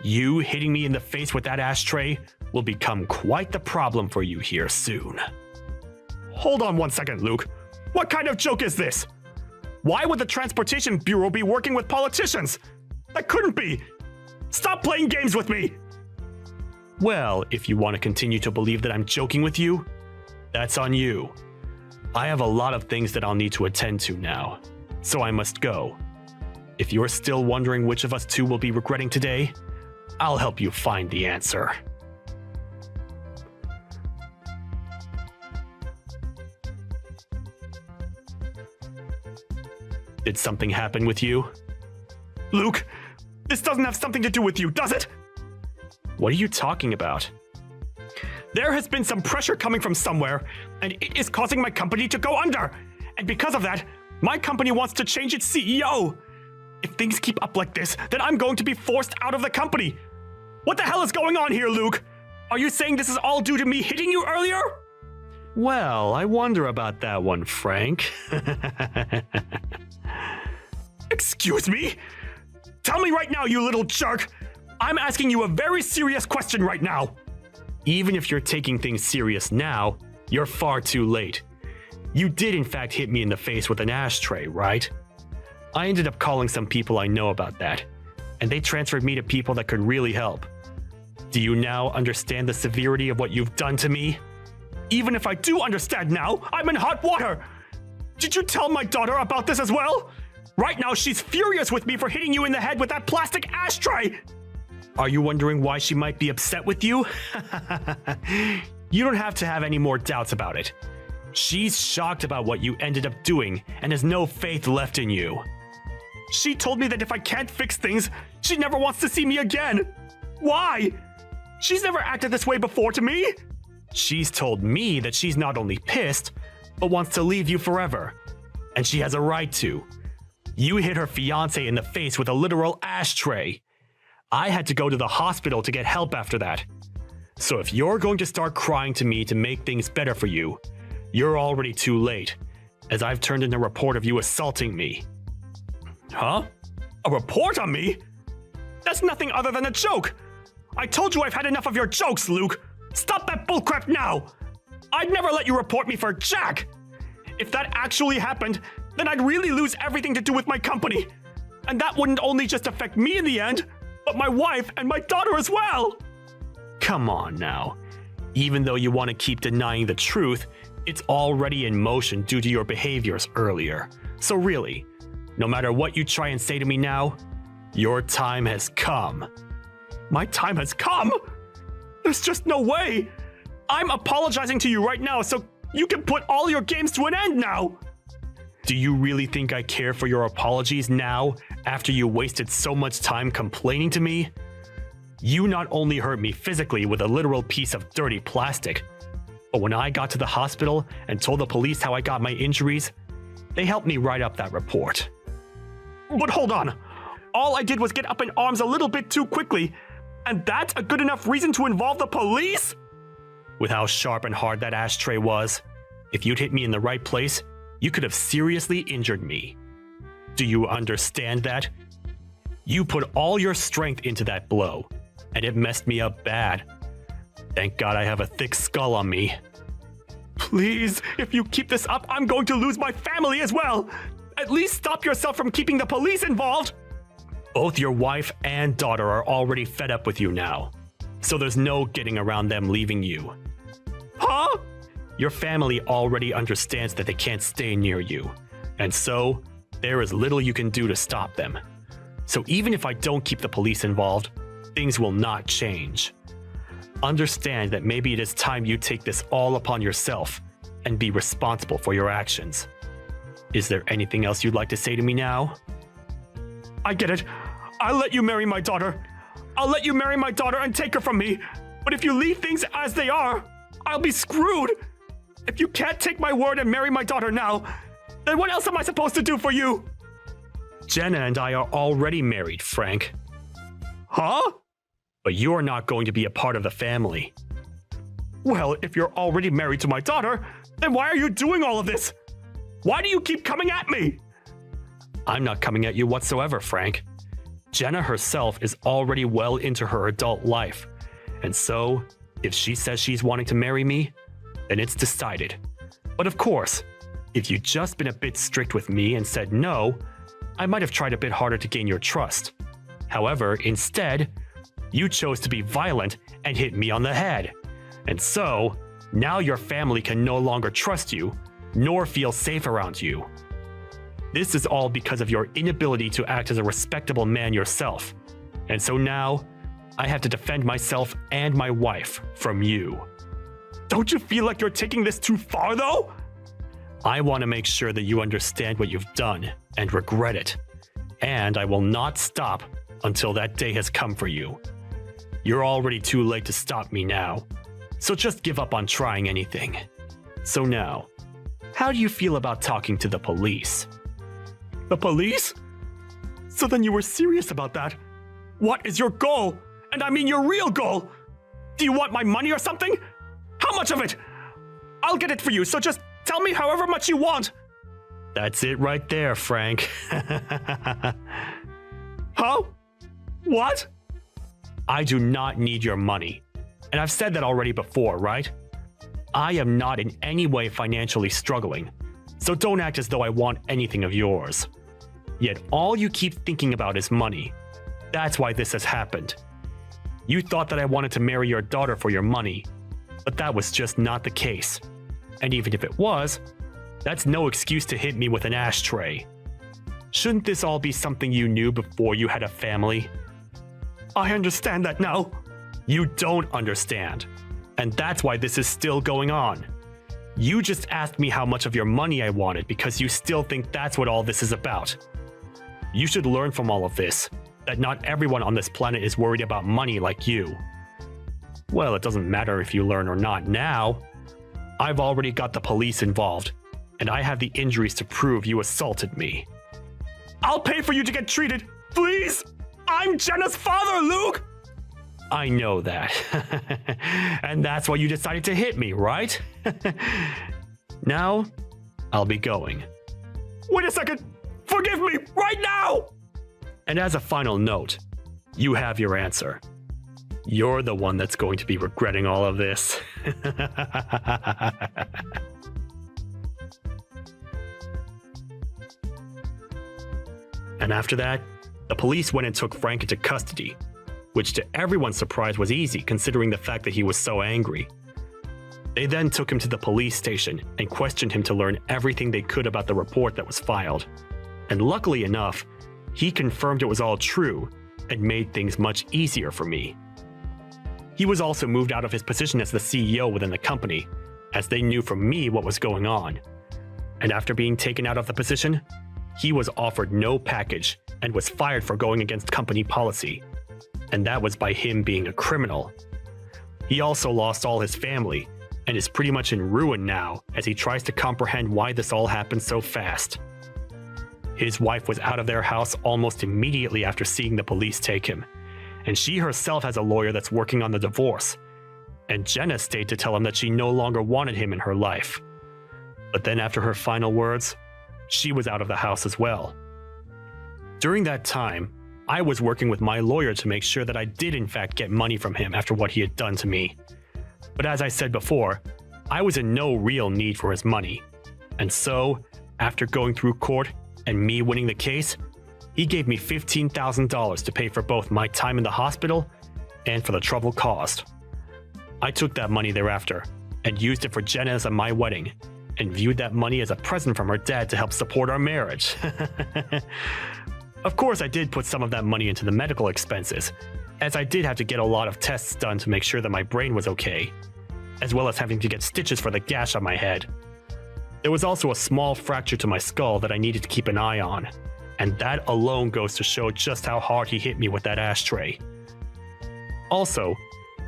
You hitting me in the face with that ashtray will become quite the problem for you here soon. Hold on 1 second, Luke. What kind of joke is this? Why would the Transportation Bureau be working with politicians? That couldn't be! Stop playing games with me! Well, if you want to continue to believe that I'm joking with you, that's on you. I have a lot of things that I'll need to attend to now, so I must go. If you're still wondering which of us two will be regretting today, I'll help you find the answer. Did something happen with you? Luke, this doesn't have something to do with you, does it? What are you talking about? There has been some pressure coming from somewhere, and it is causing my company to go under. And because of that, my company wants to change its CEO. If things keep up like this, then I'm going to be forced out of the company. What the hell is going on here, Luke? Are you saying this is all due to me hitting you earlier? Well, I wonder about that one, Frank. Excuse me? Tell me right now, you little jerk. I'm asking you a very serious question right now. Even if you're taking things serious now, you're far too late. You did in fact hit me in the face with an ashtray, right? I ended up calling some people I know about that, and they transferred me to people that could really help. Do you now understand the severity of what you've done to me? Even if I do understand now, I'm in hot water! Did you tell my daughter about this as well? Right now she's furious with me for hitting you in the head with that plastic ashtray! Are you wondering why she might be upset with you? You don't have to have any more doubts about it. She's shocked about what you ended up doing and has no faith left in you. She told me that if I can't fix things, she never wants to see me again. Why? She's never acted this way before to me. She's told me that she's not only pissed, but wants to leave you forever. And she has a right to. You hit her fiancé in the face with a literal ashtray. I had to go to the hospital to get help after that. So if you're going to start crying to me to make things better for you, you're already too late, as I've turned in a report of you assaulting me. Huh? A report on me? That's nothing other than a joke. I told you I've had enough of your jokes, Luke. Stop that bullcrap now. I'd never let you report me for Jack. If that actually happened, then I'd really lose everything to do with my company. And that wouldn't only just affect me in the end, but my wife and my daughter as well. Come on now. Even though you want to keep denying the truth, it's already in motion due to your behaviors earlier. So really, no matter what you try and say to me now, your time has come. My time has come? There's just no way. I'm apologizing to you right now so you can put all your games to an end now. Do you really think I care for your apologies now, after you wasted so much time complaining to me? You not only hurt me physically with a literal piece of dirty plastic, but when I got to the hospital and told the police how I got my injuries, they helped me write up that report. But hold on. All I did was get up in arms a little bit too quickly, and that's a good enough reason to involve the police? With how sharp and hard that ashtray was, if you'd hit me in the right place, you could have seriously injured me. Do you understand that? You put all your strength into that blow, and it messed me up bad. Thank God I have a thick skull on me. Please, if you keep this up, I'm going to lose my family as well. At least stop yourself from keeping the police involved. Both your wife and daughter are already fed up with you now, so there's no getting around them leaving you. Huh? Your family already understands that they can't stay near you, and so there is little you can do to stop them. So even if I don't keep the police involved, things will not change. Understand that maybe it is time you take this all upon yourself and be responsible for your actions. Is there anything else you'd like to say to me now? I get it. I'll let you marry my daughter. I'll let you marry my daughter and take her from me. But if you leave things as they are, I'll be screwed. If you can't take my word and marry my daughter now, then what else am I supposed to do for you? Jenna and I are already married, Frank. Huh? But you're not going to be a part of the family. Well, if you're already married to my daughter, then why are you doing all of this? Why do you keep coming at me? I'm not coming at you whatsoever, Frank. Jenna herself is already well into her adult life, and so, if she says she's wanting to marry me, then it's decided. But of course, if you'd just been a bit strict with me and said no, I might have tried a bit harder to gain your trust. However, instead, you chose to be violent and hit me on the head. And so, now your family can no longer trust you, nor feel safe around you. This is all because of your inability to act as a respectable man yourself. And so now, I have to defend myself and my wife from you. Don't you feel like you're taking this too far, though? I want to make sure that you understand what you've done and regret it. And I will not stop until that day has come for you. You're already too late to stop me now, so just give up on trying anything. So now, how do you feel about talking to the police? The police? So then you were serious about that? What is your goal? And I mean your real goal? Do you want my money or something? How much of it? I'll get it for you, so just tell me however much you want. That's it right there, Frank. Huh? What? I do not need your money. And I've said that already before, right? I am not in any way financially struggling, so don't act as though I want anything of yours. Yet all you keep thinking about is money. That's why this has happened. You thought that I wanted to marry your daughter for your money, but that was just not the case. And even if it was, that's no excuse to hit me with an ashtray. Shouldn't this all be something you knew before you had a family? I understand that now. You don't understand. And that's why this is still going on. You just asked me how much of your money I wanted because you still think that's what all this is about. You should learn from all of this, that not everyone on this planet is worried about money like you. Well, it doesn't matter if you learn or not now. I've already got the police involved, and I have the injuries to prove you assaulted me. I'll pay for you to get treated, please! I'm Jenna's father, Luke! I know that. And that's why you decided to hit me, right? Now, I'll be going. Wait a second! Forgive me, right now! And as a final note, you have your answer. You're the one that's going to be regretting all of this. And after that, the police went and took Frank into custody, which to everyone's surprise was easy considering the fact that he was so angry. They then took him to the police station and questioned him to learn everything they could about the report that was filed. And luckily enough, he confirmed it was all true and made things much easier for me. He was also moved out of his position as the CEO within the company, as they knew from me what was going on. And after being taken out of the position, he was offered no package and was fired for going against company policy. And that was by him being a criminal. He also lost all his family and is pretty much in ruin now as he tries to comprehend why this all happened so fast. His wife was out of their house almost immediately after seeing the police take him, and she herself has a lawyer that's working on the divorce. And Jenna stayed to tell him that she no longer wanted him in her life. But then after her final words, she was out of the house as well. During that time, I was working with my lawyer to make sure that I did in fact get money from him after what he had done to me. But as I said before, I was in no real need for his money. And so, after going through court and me winning the case, he gave me $15,000 to pay for both my time in the hospital and for the trouble caused. I took that money thereafter and used it for Jenna's and my wedding, and viewed that money as a present from her dad to help support our marriage. Of course, I did put some of that money into the medical expenses, as I did have to get a lot of tests done to make sure that my brain was okay, as well as having to get stitches for the gash on my head. There was also a small fracture to my skull that I needed to keep an eye on, and that alone goes to show just how hard he hit me with that ashtray. Also,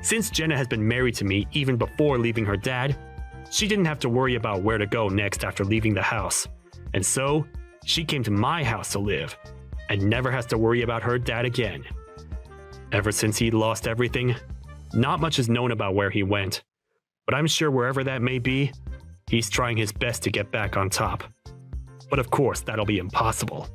since Jenna has been married to me even before leaving her dad, she didn't have to worry about where to go next after leaving the house, and so she came to my house to live, and never has to worry about her dad again. Ever since he'd lost everything, not much is known about where he went, but I'm sure wherever that may be, he's trying his best to get back on top. But of course, that'll be impossible.